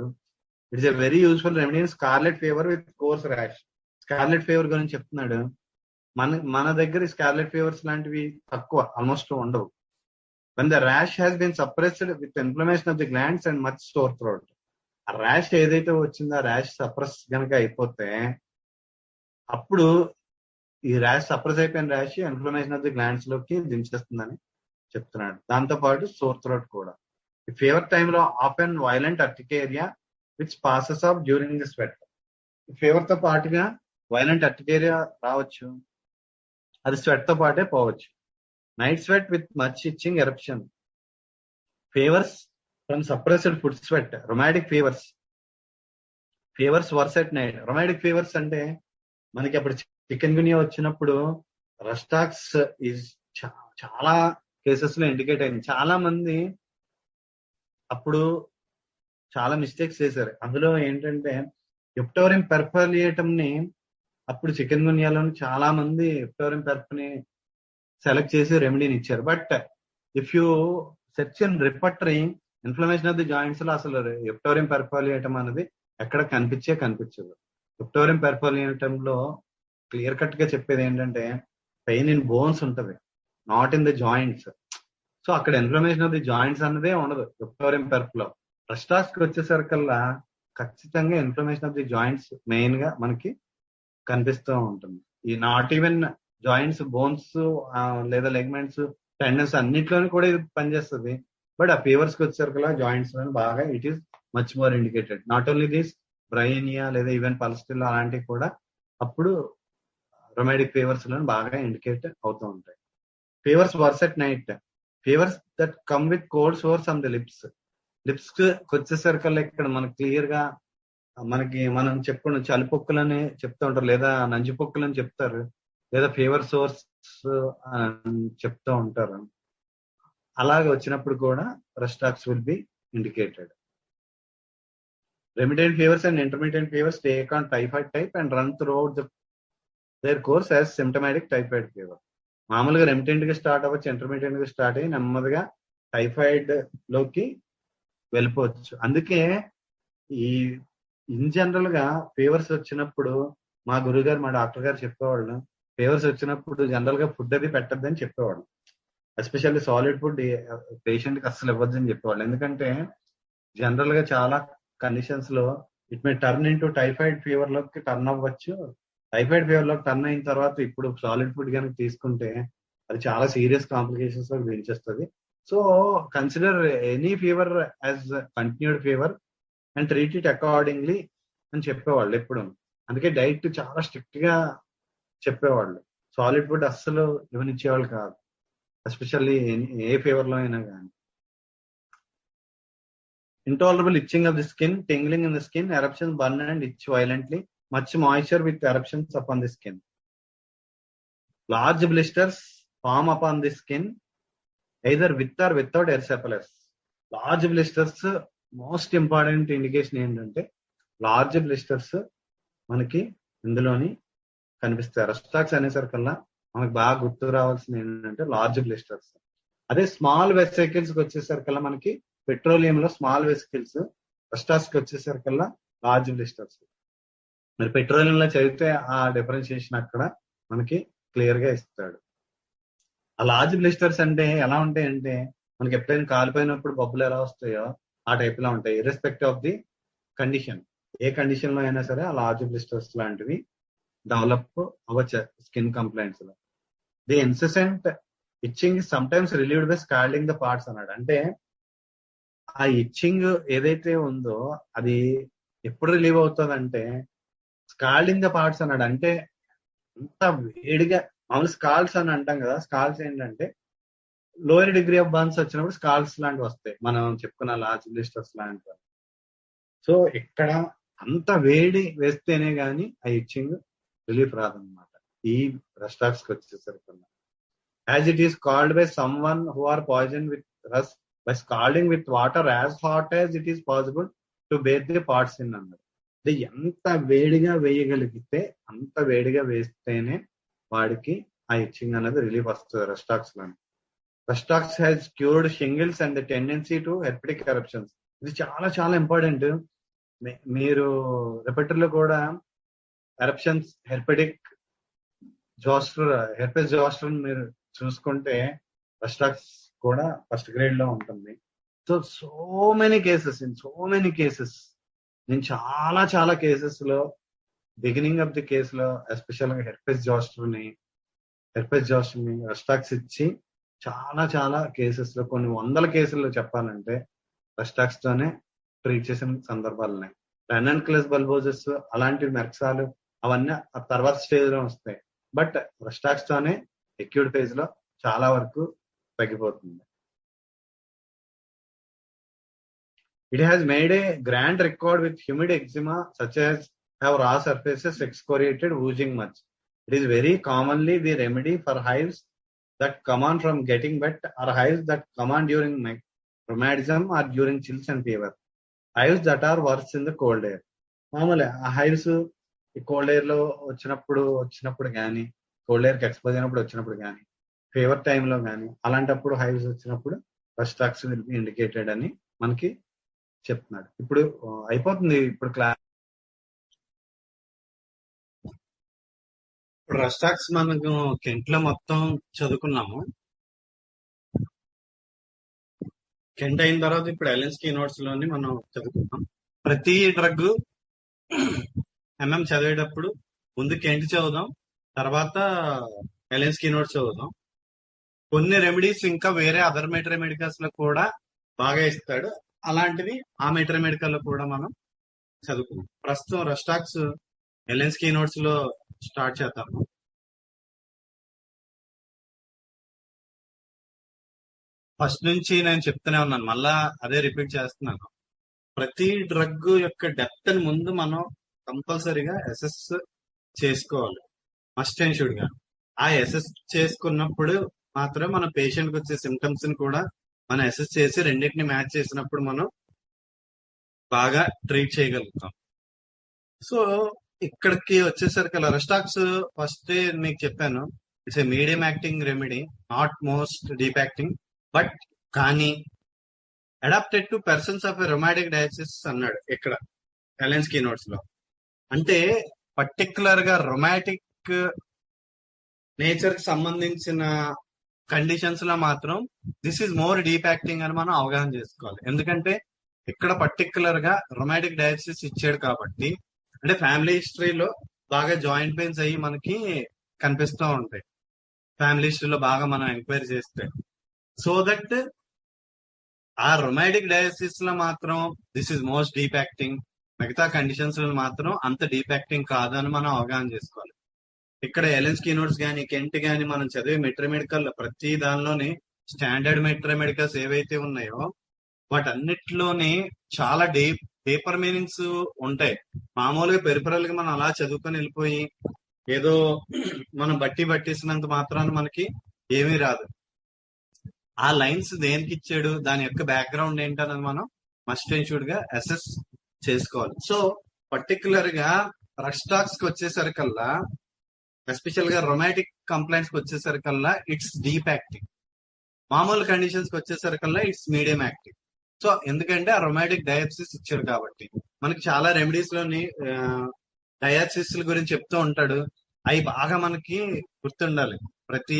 It's a very useful remedy in scarlet fever with coarse rash. Scarlet fever గురించి చెప్తున్నాడు. మన దగ్గర scarlet fevers లాంటివి తక్కువ, almost ఉండవు. when the rash has been suppressed with inflammation of the glands and much sore throat. ఆ rash ఏదైతే వచ్చిందో ఆ ర్యాష్ సప్రెస్ కనుక అయిపోతే, అప్పుడు ఈ ర్యాష్ సప్రెస్ అయిపోయిన rash inflammation of the glands లోకి దించేస్తుందని చెప్తున్నాడు. దాంతో పాటు సోర్ థ్రోట్ కూడా. ఈ ఫీవర్ టైంలో often violent urticaria which passes off during the sweat. Fever తో పాటుగా వైలెంట్ అర్టికేరియా రావచ్చు, అది స్వెట్ తో పాటే పోవచ్చు. Night sweat with much itching eruption. Fevers from suppressed foot sweat. Rheumatic fevers. Fevers worse at night. Rheumatic fevers అంటే మనకి అప్పుడు చికెన్ గునియా వచ్చినప్పుడు రస్టాక్స్ ఈజ్ చాలా కేసెస్ లో ఇండికేట్ అయింది. చాలా మంది అప్పుడు చాలా మిస్టేక్స్ చేశారు. అందులో ఏంటంటే, ఎప్టోరియం పెర్ఫలియేటమ్ ని అప్పుడు చికెన్ గునియాలో చాలా మంది ఎప్టోరియం పెర్ఫ్ని సెలెక్ట్ చేసి రెమెడీని ఇచ్చారు. But if you search in repertory, inflammation of the joints లో అసలు ఎప్టోరియం పెర్ఫలియేటమ్ అనేది ఎక్కడ కనిపించదు. ఎప్టోరియం పెర్ఫలియేటమ్ లో క్లియర్ కట్ గా చెప్పేది ఏంటంటే, పెయిన్ ఇన్ బోన్స్ ఉంటది, not in the joints. So అక్కడ ఇన్ఫ్లమేషన్ ఆఫ్ ది జాయింట్స్ అన్నదే ఉండదు రిప్టోరియం పెర్ఫ్ లో. రస్టాక్స్ కి వచ్చేసరికల్లా ఖచ్చితంగా inflammation of the joints main గా మనకి కనిపిస్తూ ఉంటుంది. ఈ నాట్ ఈవెన్ జాయింట్స్, బోన్స్ లేదా లెగ్మెంట్స్, టెండన్స్ అన్నిట్లోనూ కూడా ఇది పనిచేస్తుంది. బట్ ఆ ఫీవర్స్ కి వచ్చేసరికల్లా జాయింట్స్ లో బాగా it is much more indicated. Not only this, Bryonia లేదా ఈవెన్ పల్స్టిల్ అలాంటివి కూడా అప్పుడు రొమాటిక్ ఫీవర్స్ లో బాగా ఇండికేట్ అవుతూ ఉంటాయి. Fevers worse at night, fevers that come with cold sores on the lips. Lips కి వచ్చేసరికల్లా ఇక్కడ మనకి క్లియర్ గా మనకి మనం చెప్పుకున్న చలిపొక్కులని చెప్తూ ఉంటారు, లేదా నంజిపొక్కులని చెప్తారు, లేదా ఫీవర్ సోర్స్ చెప్తూ ఉంటారు. అలాగే వచ్చినప్పుడు కూడా rhus tox will be indicated. Remittent fevers and intermittent fevers take on typhoid type and run throughout their course as symptomatic typhoid fever. మామూలుగా రెమిటెంట్ గా స్టార్ట్ అవ్వచ్చు, ఇంటర్మీడియట్ గా స్టార్ట్ అయ్యి నెమ్మదిగా టైఫాయిడ్ లోకి వెళ్ళిపోవచ్చు. అందుకే ఈ ఇన్ జనరల్ గా ఫీవర్స్ వచ్చినప్పుడు మా గురుగారు, మా డాక్టర్ గారు చెప్పేవాళ్ళు, ఫీవర్స్ వచ్చినప్పుడు జనరల్ గా ఫుడ్ అది పెట్టద్దని చెప్పేవాళ్ళు. ఎస్పెషల్లీ సాలిడ్ ఫుడ్ పేషెంట్ కి అస్సలు ఇవ్వద్దని చెప్పేవాళ్ళు. ఎందుకంటే జనరల్ గా చాలా కండిషన్స్ లో it may turn into typhoid fever లోకి టర్న్ అవ్వచ్చు. టైఫాయిడ్ ఫీవర్ లోకి టర్న్ అయిన తర్వాత ఇప్పుడు సాలిడ్ ఫుడ్ కనుక తీసుకుంటే అది చాలా సీరియస్ కాంప్లికేషన్స్ లో పెంచేస్తుంది. So consider any fever as continued fever and treat it accordingly అని చెప్పేవాళ్ళు ఎప్పుడు. అందుకే డైట్ చాలా స్ట్రిక్ట్ గా చెప్పేవాళ్ళు. సాలిడ్ ఫుడ్ అస్సలు ఇవ్వనిచ్చేవాళ్ళు కాదు, ఎస్పెషల్లీ ఏ ఫీవర్ లో అయినా కానీ. Intolerable itching of the skin, tingling in the skin, eruptions, burn and itch violently, much moisture with eruptions upon the skin. Large blisters form upon the skin, either with or without erysipelas. Large blisters, most important indication ఏంటంటే large blisters మనకి ఇందులోని కనిపిస్తాయి. Rhus tox అనేసరికల్లా మనకి బాగా గుర్తు రావాల్సింది ఏంటంటే large blisters. అదే స్మాల్ వెసికల్స్ కి వచ్చేసరికల్లా మనకి పెట్రోలియం లో స్మాల్ వెసికల్స్, రస్టాక్స్ కి వచ్చేసరికల్లా లార్జ్ బ్లిస్టర్స్. మరి పెట్రోలియం లో చదివితే ఆ డిఫరెన్షియేషన్ అక్కడ మనకి క్లియర్ గా ఇస్తాడు. ఆ లార్జ్ బ్లిస్టర్స్ అంటే ఎలా ఉంటాయంటే మనకి ఎప్పుడైనా కాలిపోయినప్పుడు బొబ్బులు ఎలా వస్తాయో ఆ టైప్ లో ఉంటాయి. ఇర్రెస్పెక్టివ్ ఆఫ్ ది కండిషన్, ఏ కండిషన్ లో అయినా సరే ఆ లార్జ్ బ్లిస్టర్స్ లాంటివి డెవలప్ అవ్వచ్చు స్కిన్ కంప్లైంట్స్ లో. The incessant itching sometimes relieved by scalding the parts అన్నాడు. అంటే ఆ ఇచ్చింగ్ ఏదైతే ఉందో అది ఎప్పుడు రిలీవ్ అవుతుంది అంటే స్కాల్డింగ్ ద పార్ట్స్ అన్నాడు. అంటే అంత వేడిగా, మామూలు స్కాల్స్ అని అంటాం కదా, స్కాల్స్ ఏంటంటే లోయర్ డిగ్రీ ఆఫ్ బర్న్స్ వచ్చినప్పుడు స్కాల్స్ లాంటివి వస్తాయి, మనం చెప్పుకున్న లార్జ్ బ్లిస్టర్స్ లాంటివి. సో ఇక్కడ అంత వేడి వేస్తేనే గానీ ఆ ఇచ్చింగ్ రిలీఫ్ రాదనమాట ఈ రస్టాక్స్ కి వచ్చేసరికి. As it is called by someone who are poison with Rhus by scalding with water as hot as it is possible to bear the parts in అన్నది. అంటే ఎంత వేడిగా వేయగలిగితే అంత వేడిగా వేస్తేనే వాడికి ఆ ఇచ్చింగ్ అనేది రిలీఫ్ వస్తుంది రస్టాక్స్ లో. Rhus tox has cured shingles and the tendency to herpetic eruptions. ఇది చాలా చాలా ఇంపార్టెంట్. మీరు రిపీటర్ లో కూడా eruptions, herpetic zoster, herpes zoster మీరు చూసుకుంటే రస్టాక్స్ కూడా ఫస్ట్ గ్రేడ్ లో ఉంటుంది. So many cases, in so many cases, నేను చాలా చాలా కేసెస్ లో బిగినింగ్ ఆఫ్ ది కేసు లో ఎస్పెషల్ గా హెర్పెస్ జోస్టర్ ని రస్టాక్స్ ఇచ్చి చాలా చాలా కేసెస్ లో, కొన్ని వందల కేసుల్లో చెప్పాలంటే రస్టాక్స్ తోనే ట్రీట్ చేసిన సందర్భాలు ఉన్నాయి. రెనాన్క్లస్ బల్బోజెస్ అలాంటి మెర్క్సాలు అవన్నీ ఆ తర్వాత స్టేజ్ లో వస్తాయి. బట్ రస్టాక్స్ తోనే అక్యూట్ ఫేజ్ లో చాలా వరకు తగ్గిపోతుంది. It has made a grand record with humid eczema such as have raw surfaces excoriated, oozing much. It is very commonly the remedy for hives that come on from getting wet or hives that come on during rheumatism or during chills and fever. Hives that are worse in the cold air. మామూలే ఆ hives ఈ cold air లో వచ్చినప్పుడు కానీ, cold air కి expose అయినప్పుడు వచ్చినప్పుడు కానీ, ఫీవర్ టైంలో కానీ, అలాంటప్పుడు హైవ్స్ వచ్చినప్పుడు రస్టాక్స్ విల్ బి ఇండికేటెడ్ అని మనకి చెప్తున్నాడు. ఇప్పుడు అయిపోతుంది ఇప్పుడు క్లాస్. ఇప్పుడు రస్టాక్స్ మనకు కెంట్ లో మొత్తం చదువుకున్నాము. కెంట్ అయిన తర్వాత ఇప్పుడు ఎలెన్స్ కీనోట్స్ లోని మనం చదువుకుంటాం. ప్రతి డ్రగ్ చదివేటప్పుడు ముందు కెంట్ చదువుదాం, తర్వాత ఎలెన్స్ కీనోట్స్ చదువుదాం. కొన్ని రెమెడీస్ ఇంకా వేరే అదర్ మెడికల్స్ లో కూడా బాగా ఇస్తాడు. అలాంటివి ఆ మెడికల్ లో కూడా మనం చదువుకుందాం. ప్రస్తుతం రస్టాక్స్ ఎలెన్స్ కీనోట్స్ లో స్టార్ట్ చేద్దాము. ఫస్ట్ నుంచి నేను చెప్తూనే ఉన్నాను, మళ్ళా అదే రిపీట్ చేస్తున్నాను. ప్రతి డ్రగ్ యొక్క డెప్త్ ని ముందు మనం కంపల్సరీగా అసెస్ చేసుకోవాలి, మస్ట్ అండ్ షుడ్ గా. ఆ అసెస్ చేసుకున్నప్పుడు మాత్రం మన పేషెంట్ కి వచ్చే సిమ్టమ్స్ ని కూడా మనం అసెస్ చేసి రెండింటిని మ్యాచ్ చేసినప్పుడు మనం బాగా ట్రీట్ చేయగలుగుతాం. సో ఇక్కడికి వచ్చేసరికి రెస్టాక్స్ ఫస్ట్ మీకు చెప్పాను, it's a medium acting remedy, not most deep acting, but కానీ adapted to persons of rheumatic diathesis అన్నాడు ఇక్కడ ఎలెన్స్ కీనోట్స్ లో. అంటే పర్టికులర్ గా రొమాటిక్ నేచర్ కి సంబంధించిన కండిషన్స్ లో మాత్రం this is more deep acting అని మనం అవగాహన చేసుకోవాలి. ఎందుకంటే ఇక్కడ పర్టికులర్ గా రొమాటిక్ డయాసిస్ ఇచ్చాడు కాబట్టి, అంటే ఫ్యామిలీ హిస్టరీలో బాగా జాయింట్ పెయిన్స్ అయ్యి మనకి కనిపిస్తూ ఉంటాయి ఫ్యామిలీ హిస్టరీలో బాగా మనం ఎంక్వైరీ చేస్తే. సో దట్ ఆ రొమాటిక్ డయాసిస్ లో మాత్రం this is most deep acting, మిగతా కండిషన్స్ లో మాత్రం అంత డీప్ యాక్టింగ్ కాదు అని మనం అవగాహన చేసుకోవాలి. ఇక్కడ ఎలెన్స్ కీనోట్స్ గానీ కెంట్ గానీ మనం చదివే మెడికల్ ప్రతి దానిలోని స్టాండర్డ్ మెడికల్స్ ఏవైతే ఉన్నాయో వాటన్నిటిలోని చాలా డీపర్ మీనింగ్స్ ఉంటాయి. మామూలుగా పెరిఫరల్ గా మనం అలా చదువుకొని వెళ్ళిపోయి ఏదో మనం పట్టేసినంత మాత్రాన మనకి ఏమీ రాదు. ఆ లైన్స్ దేనికి ఇచ్చాడు, దాని యొక్క బ్యాక్గ్రౌండ్ ఏంటన్నది మనం మస్ట్ అండ్ షుడ్ గా అసెస్ చేసుకోవాలి. సో పర్టికులర్ గా రస్టాక్స్ కి వచ్చేసరికల్లా, ఎస్పెషల్ గా రొమాటిక్ కంప్లైంట్స్ కి వచ్చేసరికల్లా ఇట్స్ డీప్ యాక్టింగ్, మామూలు కండిషన్స్ కి వచ్చేసరికల్లా ఇట్స్ మీడియం యాక్టింగ్. సో ఎందుకంటే ఆ రొమాటిక్ డయాసిస్ ఇచ్చాడు కాబట్టి. మనకి చాలా రెమెడీస్ లోని డయాసిస్ గురించి చెప్తూ ఉంటాడు, అవి బాగా మనకి గుర్తుండాలి. ప్రతి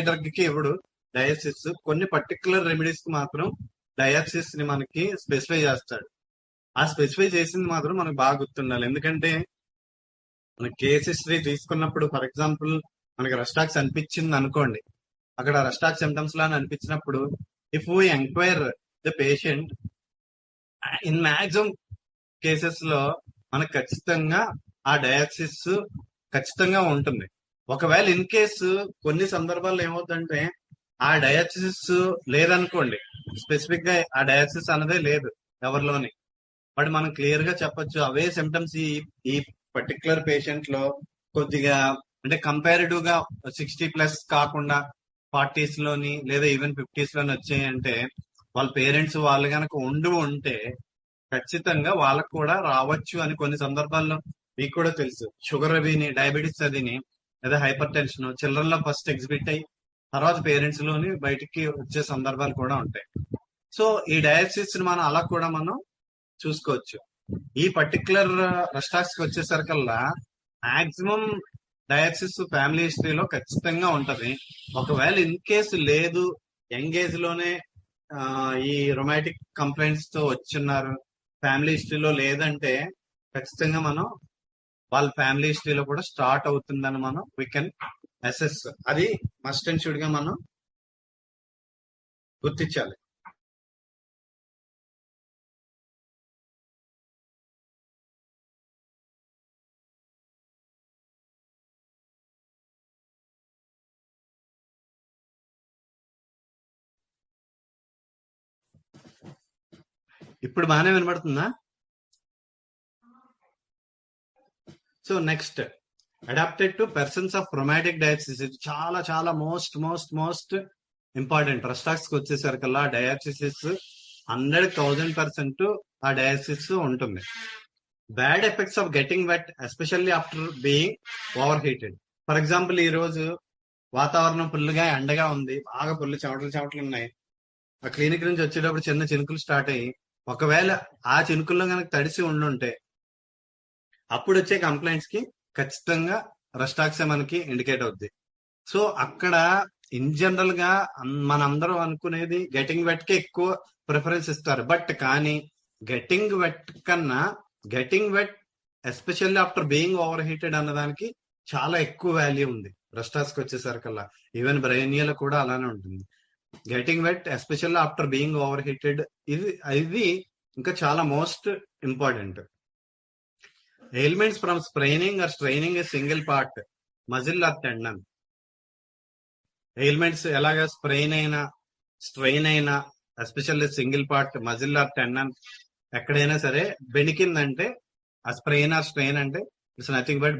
డ్రగ్ కి ఇవ్వడు డయాసిస్, కొన్ని పర్టికులర్ రెమెడీస్ కి మాత్రం డయాసిస్ ని మనకి స్పెసిఫై చేస్తాడు. ఆ స్పెసిఫై చేసింది మాత్రం మనకు బాగా గుర్తుండాలి. ఎందుకంటే మన కేస్ హిస్టరీ తీసుకున్నప్పుడు ఫర్ ఎగ్జాంపుల్ మనకి రస్టాక్స్ అనిపించింది అనుకోండి, అక్కడ రస్టాక్ సిమ్టమ్స్ లాని అనిపించినప్పుడు if we enquire the patient, in maximum cases లో మనకు ఖచ్చితంగా ఆ డయాసిస్ ఖచ్చితంగా ఉంటుంది. ఒకవేళ ఇన్ కేసు కొన్ని సందర్భాల్లో ఏమవుతుందంటే ఆ డయాసిస్ లేదనుకోండి, స్పెసిఫిక్ గా ఆ డయాసిస్ అన్నదే లేదు ఎవరిలోని, బట్ మనం క్లియర్ గా చెప్పొచ్చు అవే సిమ్టమ్స్ ఈ పర్టికులర్ పేషెంట్ లో కొద్దిగా అంటే కంపారిటివ్ గా 60+ కాకుండా 40s లోని లేదా ఈవెన్ 50s లోని వచ్చాయంటే వాళ్ళ పేరెంట్స్ వాళ్ళు కనుక ఉంటే ఖచ్చితంగా వాళ్ళకు కూడా రావచ్చు అని కొన్ని సందర్భాల్లో మీకు కూడా తెలుసు. షుగర్ అవిని, డయాబెటీస్ అదిని, లేదా హైపర్ టెన్షన్ చిల్డ్రన్ లో ఫస్ట్ ఎగ్జిబిట్ అయ్యి తర్వాత పేరెంట్స్ లోని బయటికి వచ్చే సందర్భాలు కూడా ఉంటాయి. సో ఈ డయాసిస్ ని మనం అలా కూడా మనం చూసుకోవచ్చు. ఈ పర్టికులర్ రస్టాక్స్ కి వచ్చేసరికల్లా మాక్సిమం డయాసిస్ ఫ్యామిలీ హిస్టరీలో ఖచ్చితంగా ఉంటది. ఒకవేళ ఇన్ కేసు లేదు, యంగ్ ఏజ్ లోనే ఈ రొమాటిక్ కంప్లైంట్స్ తో వచ్చున్నారు, ఫ్యామిలీ హిస్టరీలో లేదంటే ఖచ్చితంగా మనం వాళ్ళ ఫ్యామిలీ హిస్టరీలో కూడా స్టార్ట్ అవుతుందని మనం వీ కెన్ అసెస్. అది మస్ట్ అండ్ షుడ్ గా మనం గుర్తించాలి. ఇప్పుడు బాగానే వినబడుతుందా? So next adapted to persons of rheumatic diathesis, ఇది చాలా చాలా most most most important. Rhus tox కి వచ్చేసరికల్లా డయాసిస్ 100,000% ఆ డయాసిస్ ఉంటుంది. Bad effects of getting wet especially after being over heated. For example ఈ రోజు వాతావరణం ఫుల్గా ఎండగా ఉంది, బాగా ఫుల్ చెమటలు ఉన్నాయి. ఆ క్లినిక్ నుంచి వచ్చేటప్పుడు చిన్న చినుకులు స్టార్ట్ అయ్యి ఒకవేళ ఆ చినుకుల్లో కనుక తడిసి ఉండుంటే అప్పుడు వచ్చే కంప్లైంట్స్ కి ఖచ్చితంగా రస్టాక్సే మనకి ఇండికేట్ అవుద్ది. సో అక్కడ ఇన్ జనరల్ గా మనందరం అనుకునేది గెటింగ్ వెట్ కి ఎక్కువ ప్రిఫరెన్స్ ఇస్తారు. బట్ కానీ గెటింగ్ వెట్ కన్నా getting wet especially after being over heated అన్నదానికి చాలా ఎక్కువ వాల్యూ ఉంది. రెస్టాస్ కి వచ్చేసరికల్లా ఈవెన్ బ్రెయినియాలో కూడా అలానే ఉంటుంది. Getting wet especially after being over heated ఇది ఇంకా చాలా most important. Ailments from spraining or straining a single part muscle or tendon. Ailments ఎలాగా స్ట్రెయిన్ అయినా especially single part muscle or tendon ఎక్కడైనా సరే బెణికిందంటే ఆ స్ప్రెయిన్ ఆర్ స్ట్రెయిన్ అంటే ఇట్స్ నథింగ్ బట్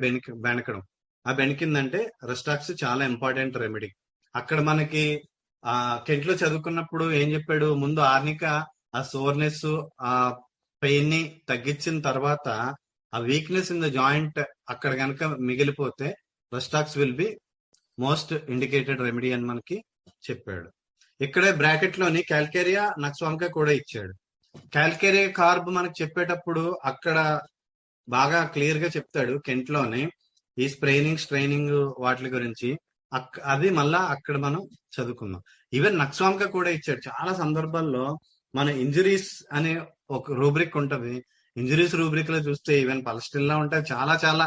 బెణకడం. ఆ బెణికిందంటే రెస్టాక్స్ చాలా ఇంపార్టెంట్ రెమెడీ. అక్కడ మనకి కెంట్లో చదువుకున్నప్పుడు ఏం చెప్పాడు, ముందు ఆర్నిక ఆ సోర్నెస్ ఆ పెయిన్ ని తగ్గించిన తర్వాత ఆ వీక్నెస్ ఇన్ ద జాయింట్ అక్కడ కనుక మిగిలిపోతే Rhus tox will be most indicated remedy అని మనకి చెప్పాడు. ఇక్కడే బ్రాకెట్ లోని క్యాల్కేరియా నక్స్వాంక కూడా ఇచ్చాడు. క్యాల్కేరియా కార్బ్ మనకి చెప్పేటప్పుడు అక్కడ బాగా క్లియర్ గా చెప్తాడు కెంట్ లోనే ఈ స్ట్రైనింగ్ వాటి గురించి. అది మళ్ళా అక్కడ మనం చదువుకుందాం. ఈవెన్ నక్స్వాంక కూడా ఇచ్చాడు. చాలా సందర్భాల్లో మన ఇంజరీస్ అనే ఒక రూబ్రిక్ ఉంటది. ఇంజరీస్ రూబ్రిక్ లో చూస్తే ఈవెన్ పల్స్టిల్ లా ఉంటాయి. చాలా చాలా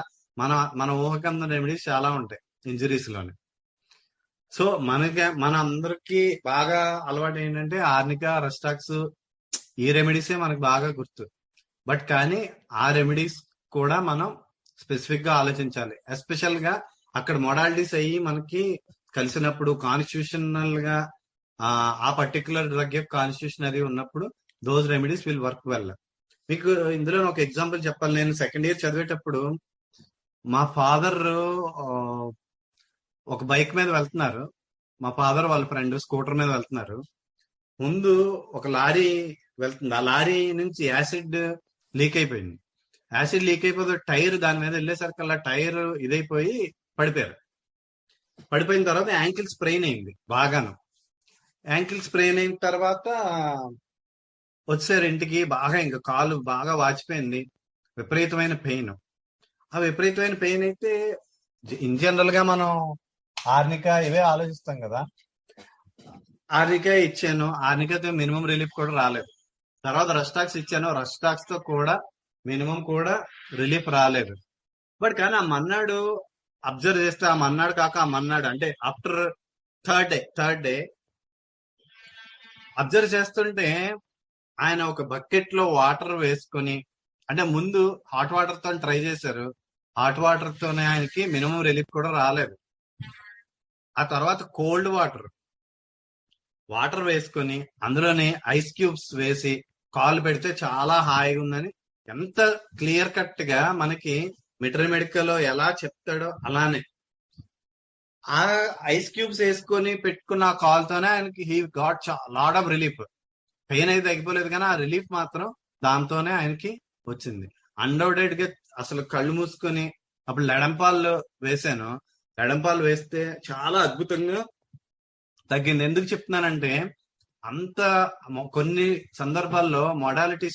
మన ఊహకంద రెమెడీస్ చాలా ఉంటాయి ఇంజరీస్ లోనే. సో మన అందరికి బాగా అలవాటు ఏంటంటే ఆర్నికా, రెస్టాక్స్ ఈ రెమెడీసే మనకు బాగా గుర్తు. బట్ కానీ ఆ రెమెడీస్ కూడా మనం స్పెసిఫిక్ గా ఆలోచించాలి. ఎస్పెషల్ గా అక్కడ మొడాలిటీస్ అయ్యి మనకి కలిసినప్పుడు కాన్స్టిట్యూషనల్ గా ఆ పర్టికులర్ డ్రగ్ యొక్క కాన్స్టిట్యూషన్ అది ఉన్నప్పుడు those remedies will work well. మీకు ఇందులో ఒక ఎగ్జాంపుల్ చెప్పాలి. నేను సెకండ్ ఇయర్ చదివేటప్పుడు మా ఫాదర్ ఒక బైక్ మీద వెళ్తున్నారు. మా ఫాదర్ వాళ్ళ ఫ్రెండ్ స్కూటర్ మీద వెళ్తున్నారు. ముందు ఒక లారీ వెళ్తుంది. ఆ లారీ నుంచి యాసిడ్ లీక్ అయిపోయింది. యాసిడ్ లీక్ అయిపోతే టైర్ దాని మీద వెళ్ళేసరికల్లా టైర్ ఇదైపోయి పడిపోయారు. పడిపోయిన తర్వాత యాంకిల్ స్ప్రెయిన్ అయింది బాగాను. యాంకిల్ స్ప్రెయిన్ అయిన తర్వాత వచ్చారు ఇంటికి. బాగా ఇంకా కాలు బాగా వాచిపోయింది. విపరీతమైన పెయిన్. ఆ విపరీతమైన పెయిన్ అయితే ఇన్ జనరల్ గా మనం ఆర్నికా ఇవే ఆలోచిస్తాం కదా. ఆర్నికా ఇచ్చాను. ఆర్నికాతో మినిమం రిలీఫ్ కూడా రాలేదు. తర్వాత రెస్టాక్స్ ఇచ్చాను. రెస్టాక్స్ తో కూడా మినిమం కూడా రిలీఫ్ రాలేదు. బట్ కానీ ఆ మన్నాడు అబ్జర్వ్ చేస్తే ఆ మన్నాడు కాక ఆ మన్నాడు అంటే ఆఫ్టర్ థర్డ్ డే అబ్జర్వ్ చేస్తుంటే ఆయన ఒక బకెట్ లో వాటర్ వేసుకొని, అంటే ముందు హాట్ వాటర్ తో ట్రై చేశారు. హాట్ వాటర్ తోనే ఆయనకి మినిమం రిలీఫ్ కూడా రాలేదు. ఆ తర్వాత కోల్డ్ వాటర్ వేసుకొని అందులోనే ఐస్ క్యూబ్స్ వేసి కాలు పెడితే చాలా హాయిగా ఉందని ఎంత క్లియర్ కట్ గా మనకి మెడికల్ ఎలా చెప్తాడో అలానే ఆ ఐస్ క్యూబ్స్ వేసుకొని పెట్టుకున్న ఆ కాల్తోనే ఆయనకి he got lot of relief. Pain అయితే తగ్గిపోలేదు కానీ ఆ రిలీఫ్ మాత్రం దాంతోనే ఆయనకి వచ్చింది. అన్డౌటెడ్ గా అసలు కళ్ళు మూసుకొని అప్పుడు లెడంపాలు వేసాను. లెడంపాలు వేస్తే చాలా అద్భుతంగా తగ్గింది. ఎందుకు చెప్తున్నానంటే అంత కొన్ని సందర్భాల్లో మొడాలిటీ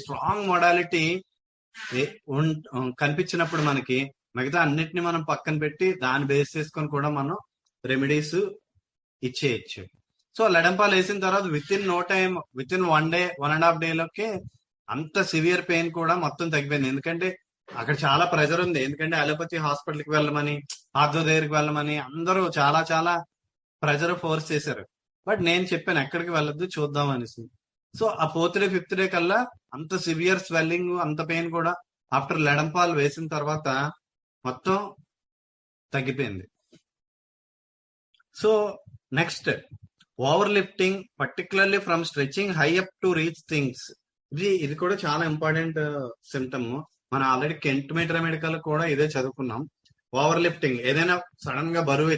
స్ట్రాంగ్ మొడాలిటీ కనిపించినప్పుడు మనకి మిగతా అన్నిటిని మనం పక్కన పెట్టి దాన్ని బేస్ చేసుకొని కూడా మనం రెమెడీస్ ఇచ్చేయచ్చు. సో లెడంపాలు వేసిన తర్వాత విత్ ఇన్ 1 day 1.5 day లోకి అంత సివియర్ పెయిన్ కూడా మొత్తం తగ్గిపోయింది. ఎందుకంటే అక్కడ చాలా ప్రెజర్ ఉంది. ఎందుకంటే అలోపతి హాస్పిటల్కి వెళ్ళమని, ఆర్థో దగ్గరికి వెళ్ళమని అందరూ చాలా చాలా ప్రెజర్ ఫోర్స్ చేశారు. బట్ నేను చెప్పాను ఎక్కడికి వెళ్ళొద్దు, చూద్దాం అనేసి. సో ఆ 4th day 5th day కల్లా అంత సివియర్ స్వెల్లింగ్ అంత పెయిన్ కూడా ఆఫ్టర్ లెడంపాల్ వేసిన తర్వాత మొత్తం తగ్గిపోయింది. So next over lifting particularly from stretching high up to reach things. ఇది కూడా చాలా ఇంపార్టెంట్ సిమ్టమ్. మనం ఆల్రెడీ కెంట్ మెడికల్ కూడా ఇదే చదువుకున్నాం. ఓవర్ లిఫ్టింగ్, ఏదైనా సడన్ గా బరువు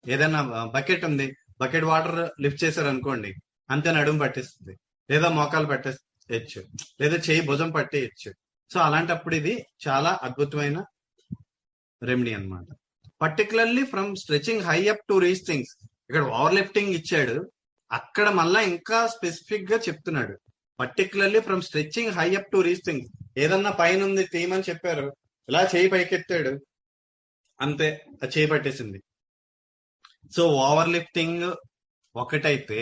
ఏదైనా బకెట్ ఉంది, బకెట్ వాటర్ లిఫ్ట్ చేశారు అనుకోండి, అంతే నడుము పట్టేస్తుంది, లేదా మోకాలు పట్టేయచ్చు, లేదా చేయి భుజం పట్టేయచ్చు. సో అలాంటప్పుడు ఇది చాలా అద్భుతమైన రెమెడీ అన్నమాట. Particularly from stretching high up to reach things. ఇక్కడ ఓవర్ లిఫ్టింగ్ ఇచ్చాడు, అక్కడ మళ్ళా ఇంకా స్పెసిఫిక్ గా చెప్తున్నాడు. Particularly from stretching high up to reach things. ఏదన్నా పైన ఉంది తీయమని చెప్పారు, ఇలా చేయి పైకెత్తాడు, అంతే ఆ చేయి పట్టేసింది. సో ఓవర్ లిఫ్టింగ్ ఒకటైతే,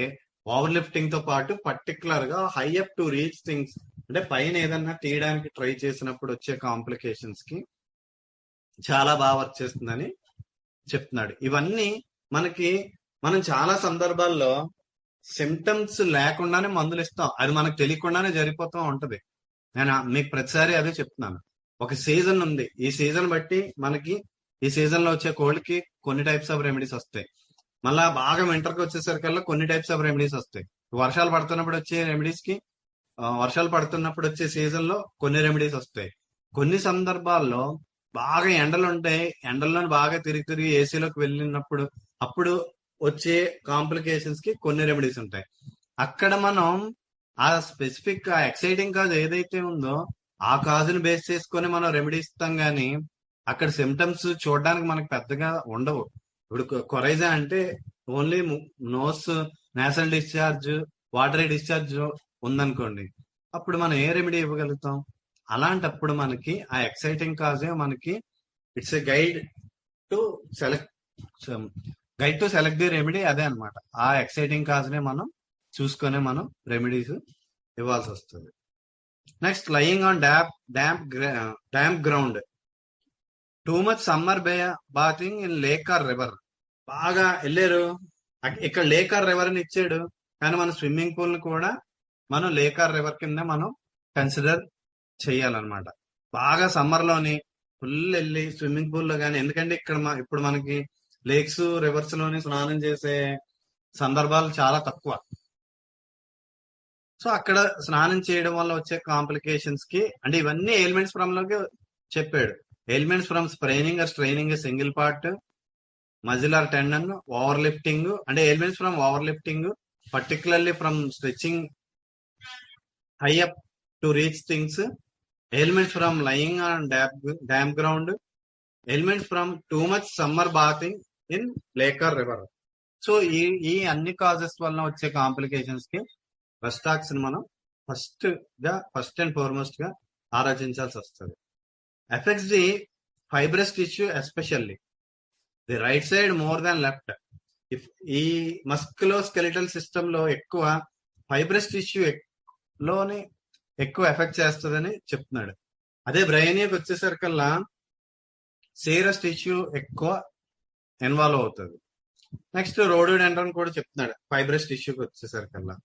ఓవర్ లిఫ్టింగ్ తో పాటు పర్టికులర్ గా high up to reach things, అంటే పైన ఏదన్నా తీయడానికి ట్రై చేసినప్పుడు వచ్చే కాంప్లికేషన్స్ కి చాలా బాగా వర్క్ చేస్తుందని చెప్తున్నాడు. ఇవన్నీ మనం చాలా సందర్భాల్లో సిమ్టమ్స్ లేకుండానే మందులు ఇస్తాం, అది మనకు తెలియకుండానే జరిగిపోతూ ఉంటది. నేను మీకు ప్రతిసారి అదే చెప్తున్నాను. ఒక సీజన్ ఉంది, ఈ సీజన్ బట్టి మనకి ఈ సీజన్ లో వచ్చే కోల్డ్ కి కొన్ని టైప్స్ ఆఫ్ రెమెడీస్ వస్తాయి. మళ్ళా బాగా వింటర్ కి వచ్చేసరికల్లా కొన్ని టైప్స్ ఆఫ్ రెమెడీస్ వస్తాయి. వర్షాలు పడుతున్నప్పుడు వచ్చే రెమెడీస్ కి, వర్షాలు పడుతున్నప్పుడు వచ్చే సీజన్ లో కొన్ని రెమెడీస్ వస్తాయి. కొన్ని సందర్భాల్లో బాగా ఎండలు ఉంటాయి, ఎండల్లో బాగా తిరిగి ఏసీలోకి వెళ్ళినప్పుడు అప్పుడు వచ్చే కాంప్లికేషన్స్ కి కొన్ని రెమెడీస్ ఉంటాయి. అక్కడ మనం ఆ స్పెసిఫిక్ ఎక్సైటింగ్ కాజ్ ఏదైతే ఉందో ఆ కాజ్ ని బేస్ చేసుకొని మనం రెమెడీ ఇస్తాం గానీ అక్కడ సిమ్టమ్స్ చూడడానికి మనకు పెద్దగా ఉండవు. ఇప్పుడు కొరైజా అంటే only knows nasal discharge, watery discharge ఉందనుకోండి, అప్పుడు మనం ఏ రెమెడీ ఇవ్వగలుగుతాం? అలాంటప్పుడు మనకి ఆ ఎక్సైటింగ్ కాజే మనకి it's a guide to select the remedy. అదే అనమాట, ఆ ఎక్సైటింగ్ కాజ్ నే మనం చూసుకొని మనం రెమెడీస్ ఇవ్వాల్సి వస్తుంది. Next, lying on damp ground, too much summer bathing in lake or river. బాగా వెళ్ళారు, ఇక్కడ లేక్ ఆర్ రివర్ ని ఇచ్చాడు, కానీ మన స్విమ్మింగ్ పూల్ ని కూడా మనం లేక్ ఆర్ రివర్ కింద మనం కన్సిడర్ చెయ్యాలన్నమాట. బాగా సమ్మర్ లోని ఫుల్ వెళ్ళి స్విమ్మింగ్ పూల్ లో కానీ, ఎందుకంటే ఇప్పుడు మనకి లేక్స్ రివర్స్ లోని స్నానం చేసే సందర్భాలు చాలా తక్కువ. సో అక్కడ స్నానం చేయడం వల్ల వచ్చే కాంప్లికేషన్స్ కి, అంటే ఇవన్నీ ఎలిమెంట్స్ ఫ్రమ్ లోకి చెప్పాడు. Ailments from spraining or straining single part, muscle or tendon, over lifting, అంటే ailments from over lifting particularly from stretching high up to reach things, ailments from lying on damp ground, ailments from too much summer bathing in lake or river. So ఈ అన్ని causes వల్ల వచ్చే complications కి రెస్టాక్స్ ని మనం first and foremost గా ఆలోచించాల్సి వస్తుంది. Effects the fibrous tissue, especially the right side more than left. ఈ మస్కులో స్కెలిటల్ సిస్టమ్ లో ఎక్కువ ఫైబ్రస్ టిష్యూ లోని ఎక్కువ ఎఫెక్ట్ చేస్తుందని చెప్తున్నాడు. అదే బ్రెయిన్కి వచ్చేసరికల్లా సీరస్ టిష్యూ ఎక్కువ ఇన్వాల్వ్ అవుతుంది. నెక్స్ట్, రోడోడెండ్రాన్ కూడా చెప్తున్నాడు ఫైబ్రస్ టిష్యూకి వచ్చేసరికల్లా.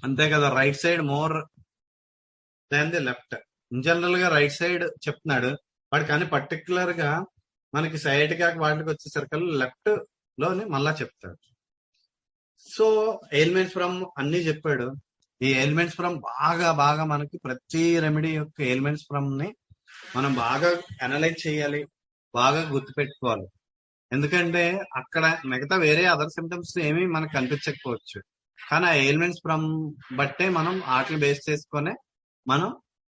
అంతే కదా, right side more than the left. In general గా రైట్ సైడ్ చెప్తున్నాడు వాడు, కానీ పర్టికులర్ గా మనకి సైడ్ గా వాటికి వచ్చేసరికల్లా లెఫ్ట్ లోని మళ్ళా చెప్తాడు. సో ఎయిల్మెంట్స్ ఫ్రమ్ అన్ని చెప్పాడు. ఈ ఎయిల్మెంట్స్ ఫ్రమ్ బాగా మనకి ప్రతి రెమెడీ యొక్క ఎయిల్మెంట్స్ ఫ్రమ్ ని మనం బాగా అనలైజ్ చేయాలి, బాగా గుర్తుపెట్టుకోవాలి. ఎందుకంటే అక్కడ మిగతా వేరే అదర్ సిమ్టమ్స్ ఏమీ మనకు కనిపించకపోవచ్చు, కానీ ఆ ఎయిల్మెంట్స్ ఫ్రమ్ బట్టే మనం వాటిని బేస్ చేసుకునే మనం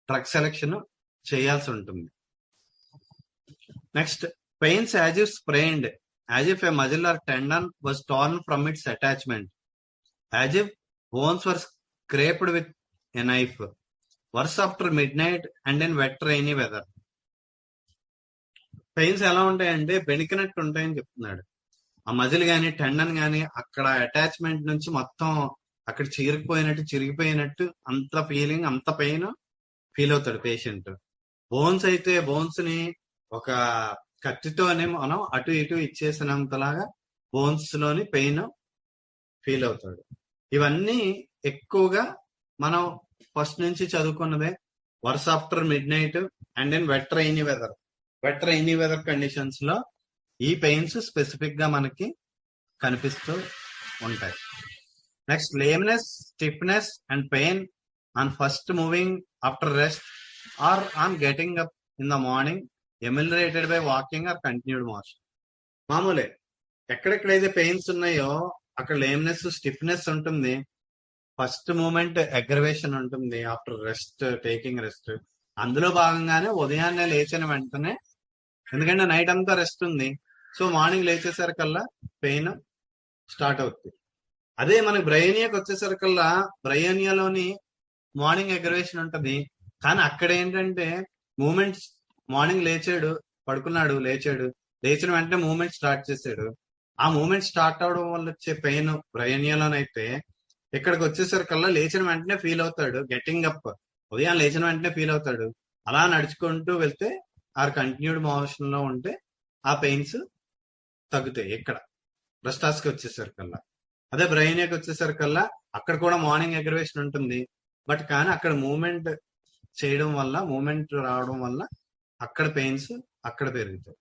డ్రగ్ సెలెక్షన్ చేయాల్సి ఉంటుంది. Next, pains as if sprained, as if a muscle or tendon was torn from its attachment, as if bones were scraped with a knife, worse after midnight and in wet rainy weather. Pains ఎలా ఉంటాయంటే బెణికినట్టు ఉంటాయని చెప్తున్నాడు. ఆ muscle గాని tendon గాని అక్కడ attachment నుంచి మొత్తం అక్కడ చిరిగిపోయినట్టు అంత ఫీలింగ్, అంత పెయిన్ ఫీల్ అవుతాడు పేషెంట్. బోన్స్ అయితే బోన్స్ ని ఒక కత్తితోనే మనం అటు ఇటు ఇచ్చేసినంతలాగా బోన్స్ లోని పెయిన్ ఫీల్ అవుతాడు. ఇవన్నీ ఎక్కువగా మనం ఫస్ట్ నుంచి చదువుకున్నదే. Worse after midnight and then wet rainy weather conditions లో ఈ పెయిన్స్ స్పెసిఫిక్ గా మనకి కనిపిస్తూ ఉంటాయి. Next, lameness, stiffness and pain on first moving after rest or on getting up in the morning, ameliorated by walking or continued motion. మామూలే, ఎక్కడెక్కడైతే pains ఉన్నాయో అక్కడ లేమ్నెస్, స్టిఫ్నెస్ ఉంటుంది. ఫస్ట్ మూమెంట్ అగ్రవేషన్ ఉంటుంది ఆఫ్టర్ రెస్ట్, టేకింగ్ రెస్ట్. అందులో భాగంగానే ఉదయాన్నే లేచిన వెంటనే, ఎందుకంటే నైట్ అంతా రెస్ట్ ఉంది, సో మార్నింగ్ లేచేసరికల్లా పెయిన్ స్టార్ట్ అవుతుంది. అదే మనకి బ్రెయినియాకి వచ్చేసరికల్లా బ్రెయినియాలోని మార్నింగ్ అగ్రవేషన్ ఉంటది, కానీ అక్కడ ఏంటంటే మూమెంట్స్, మార్నింగ్ లేచాడు, పడుకున్నాడు, లేచిన వెంటనే మూమెంట్ స్టార్ట్ చేశాడు, ఆ మూమెంట్ స్టార్ట్ అవడం వల్ల వచ్చే పెయిన్ బ్రైనియాలోనైతే ఇక్కడికి వచ్చేసరికల్లా లేచిన వెంటనే ఫీల్ అవుతాడు. గెట్టింగ్ అప్ ఉదయం లేచిన వెంటనే ఫీల్ అవుతాడు. అలా నడుచుకుంటూ వెళ్తే ఆర్ కంటిన్యూడ్ మోషన్ లో ఉంటే ఆ పెయిన్స్ తగ్గుతాయి. ఇక్కడ బ్రెస్టాస్ కి వచ్చేసరికల్లా. అదే బ్రైనియాకి వచ్చేసరికల్లా అక్కడ కూడా మార్నింగ్ అగ్రవేషన్ ఉంటుంది. బట్ కానీ అక్కడ మూమెంట్ చేయడం వల్ల, మూమెంట్ రావడం వల్ల అక్కడ పెయిన్స్ అక్కడ పెరుగుతాయి.